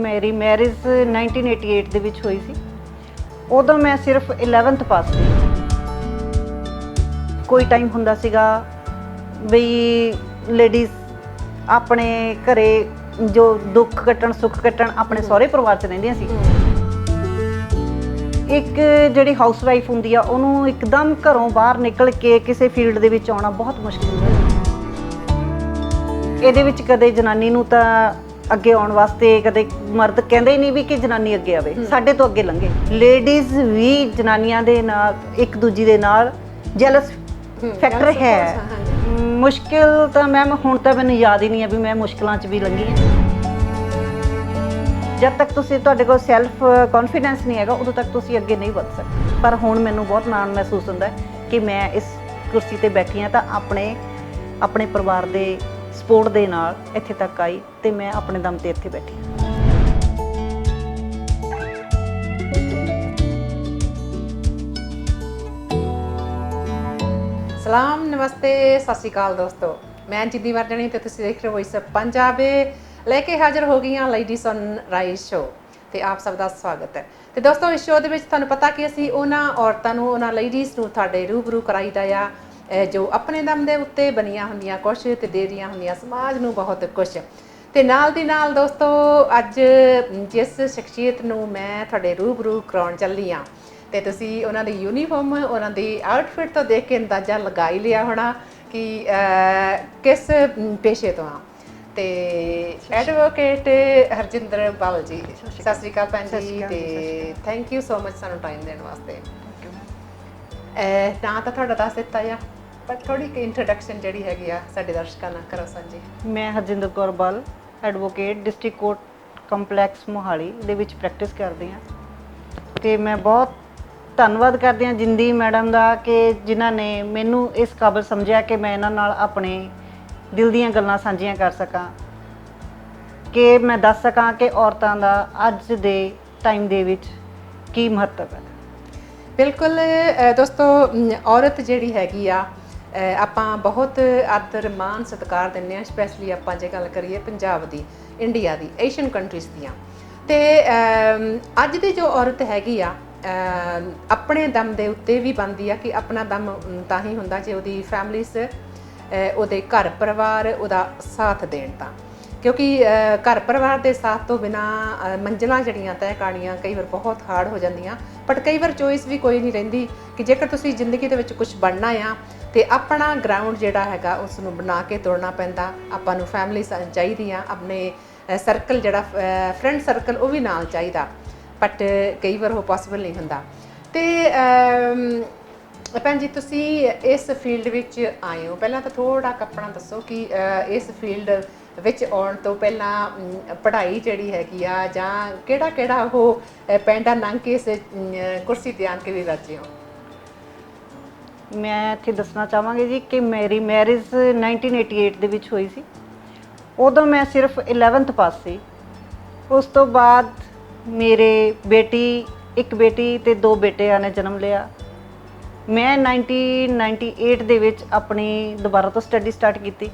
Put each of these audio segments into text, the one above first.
ਮੇਰੀ ਮੈਰਿਜ 1988 ਦੇ ਵਿੱਚ ਹੋਈ ਸੀ। ਉਦੋਂ ਮੈਂ ਸਿਰਫ 11th ਪਾਸ ਸੀ। ਕੋਈ ਟਾਈਮ ਹੁੰਦਾ ਸੀਗਾ ਬਈ ਲੇਡੀਜ਼ ਆਪਣੇ ਘਰੇ ਜੋ ਦੁੱਖ ਕੱਟਣ ਸੁੱਖ ਕੱਟਣ ਆਪਣੇ ਸਹੁਰੇ ਪਰਿਵਾਰ 'ਚ ਰਹਿੰਦੀਆਂ ਸੀ। ਇੱਕ ਜਿਹੜੀ ਹਾਊਸ ਵਾਈਫ ਹੁੰਦੀ ਆ ਉਹਨੂੰ ਇੱਕਦਮ ਘਰੋਂ ਬਾਹਰ ਨਿਕਲ ਕੇ ਕਿਸੇ ਫੀਲਡ ਦੇ ਵਿੱਚ ਆਉਣਾ ਬਹੁਤ ਮੁਸ਼ਕਿਲ ਹੈ। ਇਹਦੇ ਵਿੱਚ ਕਦੇ ਜਨਾਨੀ ਨੂੰ ਤਾਂ ਅੱਗੇ ਆਉਣ ਵਾਸਤੇ ਕਦੇ ਮਰਦ ਕਹਿੰਦੇ ਹੀ ਨਹੀਂ ਵੀ ਕਿ ਜਨਾਨੀ ਅੱਗੇ ਆਵੇ, ਸਾਡੇ ਤੋਂ ਅੱਗੇ ਲੰਘੇ। ਲੇਡੀਜ਼ ਵੀ ਜਨਾਨੀਆਂ ਦੇ ਨਾਲ ਇੱਕ ਦੂਜੀ ਦੇ ਨਾਲ ਜੈਲਸ ਫੈਕਟਰ ਹੈ। ਮੁਸ਼ਕਿਲ ਤਾਂ ਮੈਮ ਹੁਣ ਤਾਂ ਮੈਨੂੰ ਯਾਦ ਹੀ ਨਹੀਂ ਹੈ ਵੀ ਮੈਂ ਮੁਸ਼ਕਿਲਾਂ 'ਚ ਵੀ ਲੰਘੀ ਹਾਂ। ਜਦ ਤੱਕ ਤੁਸੀਂ ਤੁਹਾਡੇ ਕੋਲ ਸੈਲਫ ਕੌਨਫੀਡੈਂਸ ਨਹੀਂ ਹੈਗਾ ਉਦੋਂ ਤੱਕ ਤੁਸੀਂ ਅੱਗੇ ਨਹੀਂ ਵੱਧ ਸਕਦੇ। ਪਰ ਹੁਣ ਮੈਨੂੰ ਬਹੁਤ ਮਾਣ ਮਹਿਸੂਸ ਹੁੰਦਾ ਕਿ ਮੈਂ ਇਸ ਕੁਰਸੀ ਤੇ ਬੈਠੀ ਹਾਂ ਤਾਂ ਆਪਣੇ ਪਰਿਵਾਰ ਦੇ ਸਪੋਰਟ ਦੇ ਨਾਲ ਇੱਥੇ ਤੱਕ ਆਈ ਤੇ ਮੈਂ ਆਪਣੇ ਦਮ ਤੇ ਇੱਥੇ ਬੈਠੀ ਹਾਂ। ਸਲਾਮ, ਨਮਸਤੇ, ਸਤਿ ਸ਼੍ਰੀ ਅਕਾਲ ਦੋਸਤੋ। ਮੈਂ ਜਿੱਦੀ ਵਰਜਣੀ ਤੇ ਤੁਸੀਂ ਦੇਖ ਰਹੇ ਹੋ ਵੌਇਸ ਆਫ ਪੰਜਾਬ ਲੈ ਕੇ ਹਾਜ਼ਰ ਹੋ ਗਈਆਂ ਲੇਡੀਜ਼ ਔਨ ਰਾਈਜ਼ ਸ਼ੋ ਤੇ ਆਪ ਸਭ ਦਾ ਸਵਾਗਤ ਹੈ। ਤੇ ਦੋਸਤੋ ਇਸ ਸ਼ੋ ਦੇ ਵਿੱਚ ਤੁਹਾਨੂੰ ਪਤਾ ਕਿ ਅਸੀਂ ਉਹਨਾਂ ਔਰਤਾਂ ਨੂੰ ਉਹਨਾਂ ਲੇਡੀਜ਼ ਨੂੰ ਤੁਹਾਡੇ ਰੂਬਰੂ ਕਰਾਈਦਾ ਆ ਜੋ ਆਪਣੇ ਦਮ ਦੇ ਉੱਤੇ ਬਣੀਆਂ ਹੁੰਦੀਆਂ ਕੁਛ ਤੇ ਦੇ ਰਹੀਆਂ ਹੁੰਦੀਆਂ ਸਮਾਜ ਨੂੰ ਬਹੁਤ ਕੁਛ। ਤੇ ਨਾਲ ਦੀ ਨਾਲ ਦੋਸਤੋ ਅੱਜ ਜਿਸ ਸ਼ਖਸੀਅਤ ਨੂੰ ਮੈਂ ਤੁਹਾਡੇ ਰੂਬਰੂ ਕਰਾਉਣ ਚੱਲੀ ਆ ਤੇ ਤੁਸੀਂ ਉਹਨਾਂ ਦੀ ਯੂਨੀਫਾਰਮ ਉਹਨਾਂ ਦੀ ਆਊਟਫਿਟ ਤੋਂ ਦੇਖ ਕੇ ਅੰਦਾਜ਼ਾ ਲਗਾ ਹੀ ਲਿਆ ਹੋਣਾ ਕਿ ਕਿਸ ਪੇਸ਼ੇ ਤੋਂ ਆ। ਤੇ ਐਡਵੋਕੇਟ ਹਰਜਿੰਦਰ ਬਾਲ ਜੀ, ਸਤਿ ਸ਼੍ਰੀ ਅਕਾਲ ਭੈਣ ਜੀ ਤੇ ਥੈਂਕ ਯੂ ਸੋ ਮਚ ਸਾਨੂੰ ਟਾਈਮ ਦੇਣ ਵਾਸਤੇ। ਨਾਂ ਤਾਂ ਤੁਹਾਡਾ ਦੱਸ ਦਿੱਤਾ ਆ ਪਰ ਥੋੜੀ ਕਿ ਇੰਟਰੋਡਕਸ਼ਨ ਜਿਹੜੀ ਹੈਗੀ ਆ ਸਾਡੇ ਦਰਸ਼ਕਾਂ ਨਾਲ ਕਰੋ ਸਾਂਝੀ। ਮੈਂ Harjinder Kaur Bal advocate district court complex Mohali ਦੇ ਵਿੱਚ ਪ੍ਰੈਕਟਿਸ ਕਰਦੀ ਹਾਂ ਤੇ ਮੈਂ ਬਹੁਤ ਧੰਨਵਾਦ ਕਰਦੀ ਹਾਂ ਜਿੰਦੀ ਮੈਡਮ ਦਾ ਕਿ ਜਿਨ੍ਹਾਂ ਨੇ ਮੈਨੂੰ ਇਸ ਕਾਬਲ ਸਮਝਿਆ ਕਿ ਮੈਂ ਇਹਨਾਂ ਨਾਲ ਆਪਣੇ ਦਿਲ ਦੀਆਂ ਗੱਲਾਂ ਸਾਂਝੀਆਂ ਕਰ ਸਕਾਂ, ਕਿ ਮੈਂ ਦੱਸ ਸਕਾਂ ਕਿ ਔਰਤਾਂ ਦਾ ਅੱਜ ਦੇ ਟਾਈਮ ਦੇ ਵਿੱਚ ਕੀ ਮਹੱਤਵ ਹੈ। ਬਿਲਕੁਲ ਦੋਸਤੋ, ਔਰਤ ਜਿਹੜੀ ਹੈਗੀ ਆ ਆਪਾਂ ਬਹੁਤ ਆਦਰ ਮਾਣ ਸਤਿਕਾਰ ਦਿੰਦੇ ਹਾਂ, ਸਪੈਸ਼ਲੀ ਆਪਾਂ ਜੇ ਗੱਲ ਕਰੀਏ ਪੰਜਾਬ ਦੀ, ਇੰਡੀਆ ਦੀ, ਏਸ਼ੀਅਨ ਕੰਟਰੀਜ਼ ਦੀਆਂ। ਤੇ ਅੱਜ ਦੀ ਜੋ ਔਰਤ ਹੈਗੀ ਆ ਆਪਣੇ ਦਮ ਦੇ ਉੱਤੇ ਵੀ ਬਣਦੀ ਆ ਕਿ ਆਪਣਾ ਦਮ ਤਾਂ ਹੀ ਹੁੰਦਾ ਜੇ ਉਹਦੀ ਫੈਮਲੀਜ਼ ਉਹਦੇ ਘਰ ਪਰਿਵਾਰ ਉਹਦਾ ਸਾਥ ਦੇਣ ਤਾਂ, ਕਿਉਂਕਿ ਘਰ ਪਰਿਵਾਰ ਦੇ ਸਾਥ ਤੋਂ ਬਿਨਾ ਮੰਜ਼ਿਲਾਂ ਜਿਹੜੀਆਂ ਤੈਅ ਕਰਨੀਆਂ ਕਈ ਵਾਰ ਬਹੁਤ ਹਾਰਡ ਹੋ ਜਾਂਦੀਆਂ। ਬਟ ਕਈ ਵਾਰ ਚੋਇਸ ਵੀ ਕੋਈ ਨਹੀਂ ਰਹਿੰਦੀ ਕਿ ਜੇਕਰ ਤੁਸੀਂ ਜ਼ਿੰਦਗੀ ਦੇ ਵਿੱਚ ਕੁਝ ਬਣਨਾ ਆ ਤੇ ਆਪਣਾ ਗਰਾਊਂਡ ਜਿਹੜਾ ਹੈਗਾ ਉਸ ਨੂੰ ਬਣਾ ਕੇ ਤੋੜਨਾ ਪੈਂਦਾ। ਆਪਾਂ ਨੂੰ ਫੈਮਿਲੀ ਚਾਹੀਦੀਆਂ, ਆਪਣੇ ਸਰਕਲ ਜਿਹੜਾ ਫਰੈਂਡ ਸਰਕਲ ਉਹ ਵੀ ਨਾਲ ਚਾਹੀਦਾ, ਬਟ ਕਈ ਵਾਰ ਉਹ ਪੋਸੀਬਲ ਨਹੀਂ ਹੁੰਦਾ। ਤੇ ਭੈਣ ਜੀ ਤੁਸੀਂ ਇਸ ਫੀਲਡ ਵਿੱਚ ਆਏ ਹੋ, ਪਹਿਲਾਂ ਤਾਂ ਥੋੜਾ ਆਪਣਾ ਦੱਸੋ ਕਿ ਇਸ ਫੀਲਡ ਵਿੱਚ ਆਉਣ ਤੋਂ ਪਹਿਲਾਂ ਪੜ੍ਹਾਈ ਜਿਹੜੀ ਹੈਗੀ ਆ ਜਾਂ ਕਿਹੜਾ ਉਹ ਪੈਂਡਾ ਲੰਘ ਕੇ ਇਸ ਕੁਰਸੀ ਤੇ ਆਣ ਕੇ ਵੀ ਰਾਜੀ ਹੋ। ਮੈਂ ਇੱਥੇ ਦੱਸਣਾ ਚਾਹਾਂਗੀ ਜੀ ਕਿ ਮੇਰੀ ਮੈਰਿਜ 1988 ਦੇ ਵਿੱਚ ਹੋਈ ਸੀ। ਉਦੋਂ ਮੈਂ ਸਿਰਫ 11th ਪਾਸ ਸੀ। ਉਸ ਤੋਂ ਬਾਅਦ ਮੇਰੇ ਇੱਕ ਬੇਟੀ ਤੇ 2 ਬੇਟਿਆਂ ਨੇ ਜਨਮ ਲਿਆ। ਮੈਂ 1998 ਦੇ ਵਿੱਚ ਆਪਣੀ ਦੁਬਾਰਾ ਤੋਂ ਸਟੱਡੀ ਸਟਾਰਟ ਕੀਤੀ।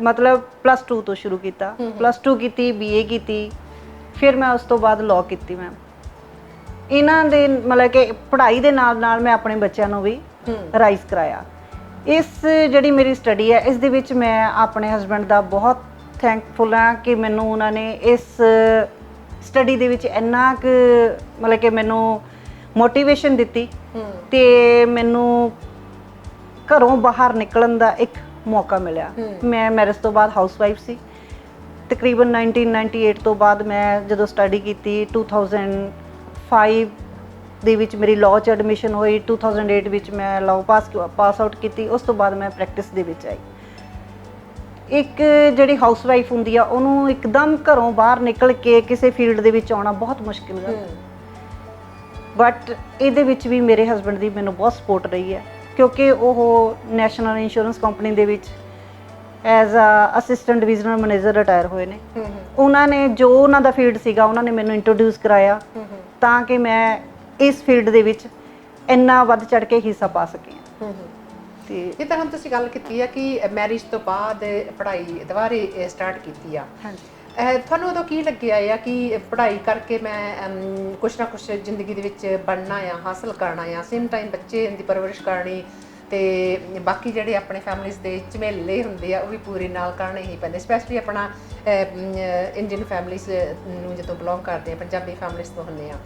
ਮਤਲਬ +2 ਤੋਂ ਸ਼ੁਰੂ ਕੀਤਾ। +2 ਕੀਤੀ, BA ਕੀਤੀ, ਫਿਰ ਮੈਂ ਉਸ ਤੋਂ ਬਾਅਦ ਲਾਅ ਕੀਤੀ। ਮੈਂ ਇਹਨਾਂ ਦੇ ਮਤਲਬ ਕਿ ਪੜ੍ਹਾਈ ਦੇ ਨਾਲ ਨਾਲ ਮੈਂ ਆਪਣੇ ਬੱਚਿਆਂ ਨੂੰ ਵੀ ਰਾਈਜ਼ ਕਰਾਇਆ। ਇਸ ਜਿਹੜੀ ਮੇਰੀ ਸਟੱਡੀ ਹੈ ਇਸ ਦੇ ਵਿੱਚ ਮੈਂ ਆਪਣੇ ਹਸਬੈਂਡ ਦਾ ਬਹੁਤ ਥੈਂਕਫੁਲ ਹਾਂ ਕਿ ਮੈਨੂੰ ਉਹਨਾਂ ਨੇ ਇਸ ਸਟੱਡੀ ਦੇ ਵਿੱਚ ਇੰਨਾ ਕੁ ਮਤਲਬ ਕਿ ਮੈਨੂੰ ਮੋਟੀਵੇਸ਼ਨ ਦਿੱਤੀ ਤੇ ਮੈਨੂੰ ਘਰੋਂ ਬਾਹਰ ਨਿਕਲਣ ਦਾ ਇੱਕ ਮੌਕਾ ਮਿਲਿਆ। ਮੈਂ ਮੈਰਿਜ ਤੋਂ ਬਾਅਦ ਹਾਊਸ ਵਾਈਫ ਸੀ। ਤਕਰੀਬਨ 1998 ਤੋਂ ਬਾਅਦ ਮੈਂ ਜਦੋਂ ਸਟੱਡੀ ਕੀਤੀ 2005 ਦੇ ਵਿੱਚ ਮੇਰੀ ਲਾਅ 'ਚ ਐਡਮਿਸ਼ਨ ਹੋਈ। 2008 ਵਿੱਚ ਮੈਂ ਲਾਅ ਪਾਸ ਆਊਟ ਕੀਤੀ। ਉਸ ਤੋਂ ਬਾਅਦ ਮੈਂ ਪ੍ਰੈਕਟਿਸ ਦੇ ਵਿੱਚ ਆਈ। ਇੱਕ ਜਿਹੜੀ ਹਾਊਸ ਵਾਈਫ ਹੁੰਦੀ ਆ ਉਹਨੂੰ ਇੱਕਦਮ ਘਰੋਂ ਬਾਹਰ ਨਿਕਲ ਕੇ ਕਿਸੇ ਫੀਲਡ ਦੇ ਵਿੱਚ ਆਉਣਾ ਬਹੁਤ ਮੁਸ਼ਕਿਲ ਹੈ। ਬਟ ਇਹਦੇ ਵਿੱਚ ਵੀ ਮੇਰੇ ਹਸਬੈਂਡ ਦੀ ਮੈਨੂੰ ਬਹੁਤ ਸਪੋਰਟ ਰਹੀ ਹੈ ਕਿਉਂਕਿ ਉਹ ਨੈਸ਼ਨਲ ਇੰਸ਼ੋਰੈਂਸ ਕੰਪਨੀ ਦੇ ਵਿੱਚ as a assistant divisional manager retire ਹੋਏ ਨੇ। ਉਹਨਾਂ ਨੇ ਜੋ ਉਹਨਾਂ ਦਾ ਫੀਲਡ ਸੀਗਾ ਉਹਨਾਂ ਨੇ ਮੈਨੂੰ ਇੰਟਰੋਡਿਊਸ ਕਰਾਇਆ ਤਾਂ ਕਿ ਮੈਂ ਇਸ ਫੀਲਡ ਦੇ ਵਿੱਚ ਇੰਨਾ ਵੱਧ ਚੜ੍ਹ ਕੇ ਹਿੱਸਾ ਪਾ ਸਕੀ। ਤੇ ਇਹ ਤਾਂ ਹੁਣ ਤੁਸੀਂ ਗੱਲ ਕੀਤੀ ਆ ਕਿ ਮੈਰਿਜ ਤੋਂ ਬਾਅਦ ਪੜ੍ਹਾਈ ਦੁਬਾਰੇ ਸਟਾਰਟ ਕੀਤੀ ਆ। ਤੁਹਾਨੂੰ ਉਦੋਂ ਕੀ ਲੱਗਿਆ ਆ ਕਿ ਪੜ੍ਹਾਈ ਕਰਕੇ ਮੈਂ ਕੁਛ ਨਾ ਕੁਛ ਜ਼ਿੰਦਗੀ ਦੇ ਵਿੱਚ ਬਣਨਾ ਆ, ਹਾਸਲ ਕਰਨਾ ਆ, ਸੇਮ ਟਾਈਮ ਬੱਚੇ ਦੀ ਪਰਵਰਿਸ਼ ਕਰਨੀ ਤੇ ਬਾਕੀ ਜਿਹੜੇ ਆਪਣੇ ਫੈਮਿਲੀਜ਼ ਦੇ ਝਮੇਲੇ ਹੁੰਦੇ ਆ ਉਹ ਵੀ ਪੂਰੇ ਨਾਲ ਕਰਨੇ ਹੀ ਪੈਂਦੇ, ਸਪੈਸ਼ਲੀ ਆਪਣਾ ਇੰਡੀਅਨ ਫੈਮਿਲੀਜ਼ ਨੂੰ ਜਦੋਂ ਬਿਲੋਂਗ ਕਰਦੇ ਆ, ਪੰਜਾਬੀ ਫੈਮਿਲੀਜ਼ ਤੋਂ ਹੁੰਦੇ ਆ।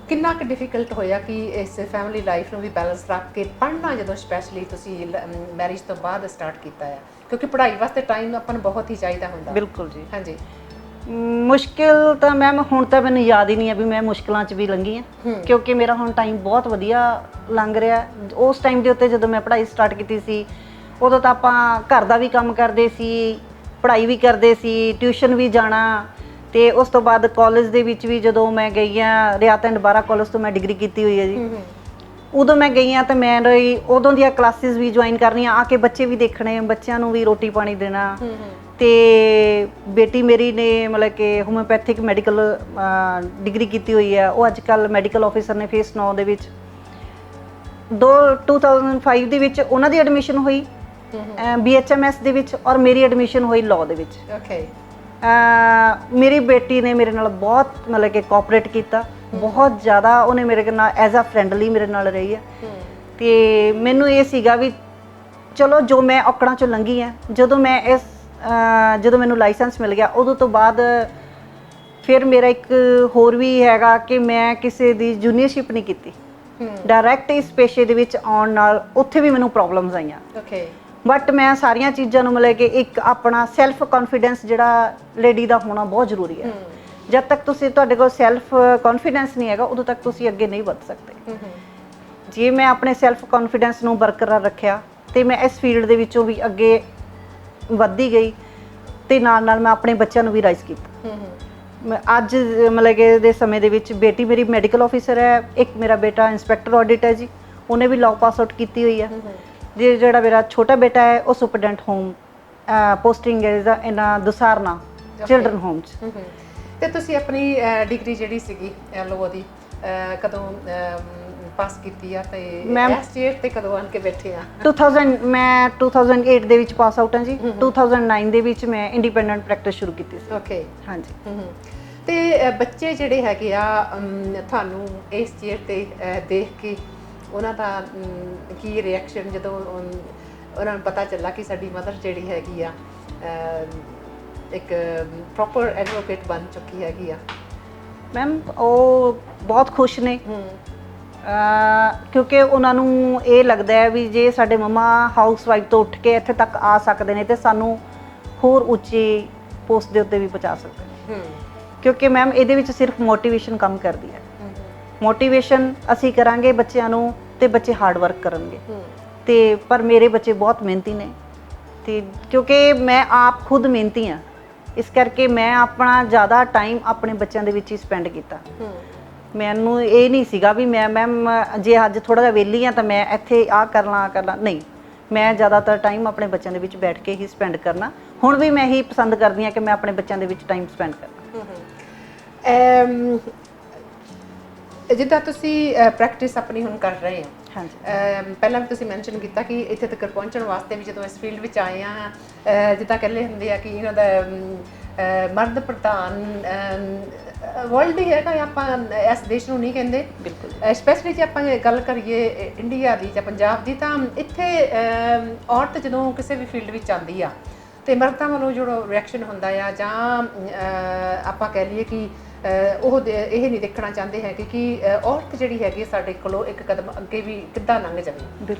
ਕਿੰਨਾ ਕੁ ਡਿਫਿਕਲਟ ਹੋਇਆ ਕਿ ਇਸ ਫੈਮਿਲੀ ਲਾਈਫ ਨੂੰ ਵੀ ਬੈਲੈਂਸ ਰੱਖ ਕੇ ਪੜ੍ਹਨਾ ਜਦੋਂ ਸਪੈਸ਼ਲੀ ਤੁਸੀਂ ਮੈਰਿਜ ਤੋਂ ਬਾਅਦ ਸਟਾਰਟ ਕੀਤਾ ਹੈ, ਕਿਉਂਕਿ ਪੜ੍ਹਾਈ ਵਾਸਤੇ ਟਾਈਮ ਆਪਾਂ ਨੂੰ ਬਹੁਤ ਹੀ ਚਾਹੀਦਾ ਹੁੰਦਾ। ਬਿਲਕੁਲ ਜੀ। ਹਾਂਜੀ। ਮੁਸ਼ਕਿਲ ਤਾਂ ਮੈਮ ਹੁਣ ਤਾਂ ਮੈਨੂੰ ਯਾਦ ਹੀ ਨਹੀਂ ਆ ਵੀ ਮੈਂ ਮੁਸ਼ਕਿਲਾਂ 'ਚ ਵੀ ਲੰਘੀ ਆ, ਕਿਉਂਕਿ ਮੇਰਾ ਹੁਣ ਟਾਈਮ ਬਹੁਤ ਵਧੀਆ ਲੰਘ ਰਿਹਾ। ਉਸ ਟਾਈਮ ਦੇ ਉੱਤੇ ਜਦੋਂ ਮੈਂ ਪੜ੍ਹਾਈ ਸਟਾਰਟ ਕੀਤੀ ਸੀ ਉਦੋਂ ਤਾਂ ਆਪਾਂ ਘਰ ਦਾ ਵੀ ਕੰਮ ਕਰਦੇ ਸੀ, ਪੜ੍ਹਾਈ ਵੀ ਕਰਦੇ ਸੀ, ਟਿਊਸ਼ਨ ਵੀ ਜਾਣਾ, ਤੇ ਉਸ ਤੋਂ ਬਾਅਦ ਕਾਲਜ ਦੇ ਵਿੱਚ ਵੀ ਜਦੋਂ ਮੈਂ ਗਈ ਹਾਂ ਰਿਆਤ ਐਂਡ ਬਾਰਾ ਕਾਲਜ ਤੋਂ ਮੈਂ ਡਿਗਰੀ ਕੀਤੀ ਹੋਈ ਹੈ ਜੀ। ਉਦੋਂ ਮੈਂ ਗਈ ਹਾਂ ਤਾਂ ਮੈਂ ਉਦੋਂ ਦੀਆਂ ਕਲਾਸਿਸ ਵੀ ਜੁਆਇਨ ਕਰਨੀਆਂ, ਆ ਕੇ ਬੱਚੇ ਵੀ ਦੇਖਣੇ, ਬੱਚਿਆਂ ਨੂੰ ਵੀ ਰੋਟੀ ਪਾਣੀ ਦੇਣਾ। ਤੇ ਬੇਟੀ ਮੇਰੀ ਨੇ ਮਤਲਬ ਕਿ ਹੋਮਿਓਪੈਥਿਕ ਮੈਡੀਕਲ ਡਿਗਰੀ ਕੀਤੀ ਹੋਈ ਹੈ, ਉਹ ਅੱਜ ਕੱਲ੍ਹ ਮੈਡੀਕਲ ਆਫਿਸਰ ਨੇ ਫੇਸ 9 ਦੇ ਵਿੱਚ। 2005 ਦੇ ਵਿੱਚ ਉਹਨਾਂ ਦੀ ਐਡਮਿਸ਼ਨ ਹੋਈ BHMS ਦੇ ਵਿੱਚ, ਔਰ ਮੇਰੀ ਐਡਮਿਸ਼ਨ ਹੋਈ ਲਾਅ ਦੇ ਵਿੱਚ। ਓਕੇ। ਮੇਰੀ ਬੇਟੀ ਨੇ ਮੇਰੇ ਨਾਲ ਬਹੁਤ ਮਤਲਬ ਕਿ ਕੋਆਪਰੇਟ ਕੀਤਾ, ਬਹੁਤ ਜ਼ਿਆਦਾ ਉਹਨੇ ਮੇਰੇ ਨਾਲ ਐਜ਼ ਅ ਫਰੈਂਡਲੀ ਮੇਰੇ ਨਾਲ ਰਹੀ ਹੈ। ਤੇ ਮੈਨੂੰ ਇਹ ਸੀਗਾ ਵੀ ਚਲੋ ਜੋ ਮੈਂ ਔਕੜਾਂ ਚੋਂ ਲੰਘੀ ਆ, ਜਦੋਂ ਮੈਨੂੰ ਲਾਇਸੈਂਸ ਮਿਲ ਗਿਆ ਉਦੋਂ ਤੋਂ ਬਾਅਦ ਫਿਰ ਮੇਰਾ ਇੱਕ ਹੋਰ ਵੀ ਹੈਗਾ ਕਿ ਮੈਂ ਕਿਸੇ ਦੀ ਜੂਨੀਅਰਸ਼ਿਪ ਨਹੀਂ ਕੀਤੀ, ਡਾਇਰੈਕਟ ਇਸ ਪੇਸ਼ੇ ਦੇ ਵਿੱਚ ਆਉਣ ਨਾਲ ਉੱਥੇ ਵੀ ਮੈਨੂੰ ਪ੍ਰੋਬਲਮਸ ਆਈਆਂ। ਓਕੇ। ਬਟ ਮੈਂ ਸਾਰੀਆਂ ਚੀਜ਼ਾਂ ਨੂੰ ਮਤਲਬ ਕਿ ਇੱਕ ਆਪਣਾ ਸੈਲਫ ਕੌਨਫੀਡੈਂਸ ਜਿਹੜਾ ਲੇਡੀ ਦਾ ਹੋਣਾ ਬਹੁਤ ਜ਼ਰੂਰੀ ਹੈ। ਜਦ ਤੱਕ ਤੁਹਾਡੇ ਕੋਲ ਸੈਲਫ ਕੌਨਫੀਡੈਂਸ ਨਹੀਂ ਹੈਗਾ ਉਦੋਂ ਤੱਕ ਤੁਸੀਂ ਅੱਗੇ ਨਹੀਂ ਵੱਧ ਸਕਦੇ। ਜੇ ਮੈਂ ਆਪਣੇ ਸੈਲਫ ਕੌਨਫੀਡੈਂਸ ਨੂੰ ਬਰਕਰਾਰ ਰੱਖਿਆ ਤੇ ਮੈਂ ਇਸ ਫੀਲਡ ਦੇ ਵਿੱਚੋਂ ਵੀ ਅੱਗੇ ਵੱਧਦੀ ਗਈ, ਤੇ ਨਾਲ ਨਾਲ ਮੈਂ ਆਪਣੇ ਬੱਚਿਆਂ ਨੂੰ ਵੀ ਰਾਈਜ਼ ਕੀਤਾ। ਮੈਂ ਅੱਜ ਮਤਲਬ ਕਿ ਦੇ ਸਮੇਂ ਦੇ ਵਿੱਚ ਬੇਟੀ ਮੇਰੀ ਮੈਡੀਕਲ ਆਫਿਸਰ ਹੈ, ਇੱਕ ਮੇਰਾ ਬੇਟਾ ਇੰਸਪੈਕਟਰ ਆਡਿਟ ਹੈ ਜੀ, ਉਹਨੇ ਵੀ ਲਾਅ ਪਾਸ ਆਊਟ ਕੀਤੀ ਹੋਈ ਹੈ। ਜਿਹੜਾ ਮੇਰਾ ਛੋਟਾ ਬੇਟਾ ਹੈ ਉਹ ਸੁਪਰਡੈਂਟ ਹੋਮ ਪੋਸਟਿੰਗ ਹੈ ਇਹਨਾਂ ਦੁਸਾਰਨਾ ਚਿਲਡਰਨ ਹੋਮ 'ਚ। ਤੇ ਤੁਸੀਂ ਆਪਣੀ ਡਿਗਰੀ ਜਿਹੜੀ ਸੀਗੀ ਲਾਅ ਦੀ ਕਦੋਂ ਪਾਸ ਕੀਤੀ ਆ ਤੇ ਇਸ ਈਅਰ ਤੇ ਕਦੋਂ ਆਣ ਕੇ ਬੈਠੇ ਆ? 2008 ਦੇ ਵਿੱਚ ਪਾਸ ਆਊਟ ਹਾਂ ਜੀ। 2009 ਦੇ ਵਿੱਚ ਮੈਂ ਇੰਡੀਪੈਂਡੈਂਟ ਪ੍ਰੈਕਟਿਸ ਸ਼ੁਰੂ ਕੀਤੀ ਸੀ। ਓਕੇ। ਹਾਂਜੀ। ਤੇ ਬੱਚੇ ਜਿਹੜੇ ਹੈਗੇ ਆ ਤੁਹਾਨੂੰ ਇਸ ਈਅਰ ਤੇ ਦੇਖ ਕੇ ਉਹਨਾਂ ਦਾ ਕੀ ਰਿਐਕਸ਼ਨ ਜਦੋਂ ਉਹਨਾਂ ਨੂੰ ਪਤਾ ਚੱਲਾ ਕਿ ਸਾਡੀ ਮਦਰ ਜਿਹੜੀ ਹੈਗੀ ਆ ਇੱਕ ਪ੍ਰੋਪਰ ਐਡਵੋਕੇਟ ਬਣ ਚੁੱਕੀ ਹੈਗੀ ਆ? ਮੈਮ ਉਹ ਬਹੁਤ ਖੁਸ਼ ਨੇ, ਕਿਉਂਕਿ ਉਹਨਾਂ ਨੂੰ ਇਹ ਲੱਗਦਾ ਹੈ ਵੀ ਜੇ ਸਾਡੇ ਮਮਾ ਹਾਊਸ ਵਾਈਫ ਤੋਂ ਉੱਠ ਕੇ ਇੱਥੇ ਤੱਕ ਆ ਸਕਦੇ ਨੇ ਤੇ ਸਾਨੂੰ ਹੋਰ ਉੱਚੀ ਪੋਸਟ ਦੇ ਉੱਤੇ ਵੀ ਪਹੁੰਚਾ ਸਕਦੇ ਨੇ। ਕਿਉਂਕਿ ਮੈਮ ਇਹਦੇ ਵਿੱਚ ਸਿਰਫ ਮੋਟੀਵੇਸ਼ਨ ਕੰਮ ਕਰਦੀ ਹੈ। ਮੋਟੀਵੇਸ਼ਨ ਅਸੀਂ ਕਰਾਂਗੇ ਬੱਚਿਆਂ ਨੂੰ ਤੇ ਬੱਚੇ ਹਾਰਡ ਵਰਕ ਕਰਨਗੇ। ਤੇ ਪਰ ਮੇਰੇ ਬੱਚੇ ਬਹੁਤ ਮਿਹਨਤੀ ਨੇ, ਤੇ ਕਿਉਂਕਿ ਮੈਂ ਆਪ ਖੁਦ ਮਿਹਨਤੀ ਹਾਂ, ਇਸ ਕਰਕੇ ਮੈਂ ਆਪਣਾ ਜ਼ਿਆਦਾ ਟਾਈਮ ਆਪਣੇ ਬੱਚਿਆਂ ਦੇ ਵਿੱਚ ਹੀ ਸਪੈਂਡ ਕੀਤਾ। ਮੈਨੂੰ ਇਹ ਨਹੀਂ ਸੀਗਾ ਵੀ ਮੈਂ ਮੈਮ ਜੇ ਅੱਜ ਥੋੜ੍ਹਾ ਜਿਹਾ ਵਿਹਲੀ ਹਾਂ ਤਾਂ ਮੈਂ ਇੱਥੇ ਆਹ ਕਰ ਲਾਂ, ਨਹੀਂ, ਮੈਂ ਜ਼ਿਆਦਾਤਰ ਟਾਈਮ ਆਪਣੇ ਬੱਚਿਆਂ ਦੇ ਵਿੱਚ ਬੈਠ ਕੇ ਹੀ ਸਪੈਂਡ ਕਰਨਾ। ਹੁਣ ਵੀ ਮੈਂ ਇਹੀ ਪਸੰਦ ਕਰਦੀ ਹਾਂ ਕਿ ਮੈਂ ਆਪਣੇ ਬੱਚਿਆਂ ਦੇ ਵਿੱਚ ਟਾਈਮ ਸਪੈਂਡ ਕਰਾਂ। ਜਿੱਦਾਂ ਤੁਸੀਂ ਪ੍ਰੈਕਟਿਸ ਆਪਣੀ ਹੁਣ ਕਰ ਰਹੇ ਹੋ, ਹਾਂਜੀ, ਪਹਿਲਾਂ ਵੀ ਤੁਸੀਂ ਮੈਂਸ਼ਨ ਕੀਤਾ ਕਿ ਇੱਥੇ ਤੱਕ ਪਹੁੰਚਣ ਵਾਸਤੇ ਵੀ ਜਦੋਂ ਇਸ ਫੀਲਡ ਵਿੱਚ ਆਏ ਆ, ਜਿੱਦਾਂ ਕਹਿੰਦੇ ਹੁੰਦੇ ਆ ਕਿ ਇਹਨਾਂ ਦਾ ਮਰਦ ਪ੍ਰਧਾਨ ਵਰਲਡ ਹੀ ਹੈਗਾ, ਆਪਾਂ ਇਸ ਦੇਸ਼ ਨੂੰ ਨਹੀਂ ਕਹਿੰਦੇ। ਬਿਲਕੁਲ। ਸਪੈਸ਼ਲੀ ਜੇ ਆਪਾਂ ਗੱਲ ਕਰੀਏ ਇੰਡੀਆ ਦੀ ਜਾਂ ਪੰਜਾਬ ਦੀ, ਤਾਂ ਇੱਥੇ ਔਰਤ ਜਦੋਂ ਕਿਸੇ ਵੀ ਫੀਲਡ ਵਿੱਚ ਆਉਂਦੀ ਆ ਤੇ ਮਰਦਾਂ ਵੱਲੋਂ ਜਿਹੜਾ ਰਿਐਕਸ਼ਨ ਹੁੰਦਾ ਆ, ਜਾਂ ਆਪਾਂ ਕਹਿ ਲਈਏ ਕਿ ਉਹ ਇਹ ਨਹੀਂ ਦੇਖਣਾ ਚਾਹੁੰਦੇ ਹੈਗੇ ਕਿ ਔਰਤ ਜਿਹੜੀ ਹੈਗੀ ਸਾਡੇ ਕੋਲੋਂ ਇੱਕ ਕਦਮ ਅੱਗੇ ਵੀ ਕਿੱਦਾਂ ਲੰਘ ਜਾਵੇ।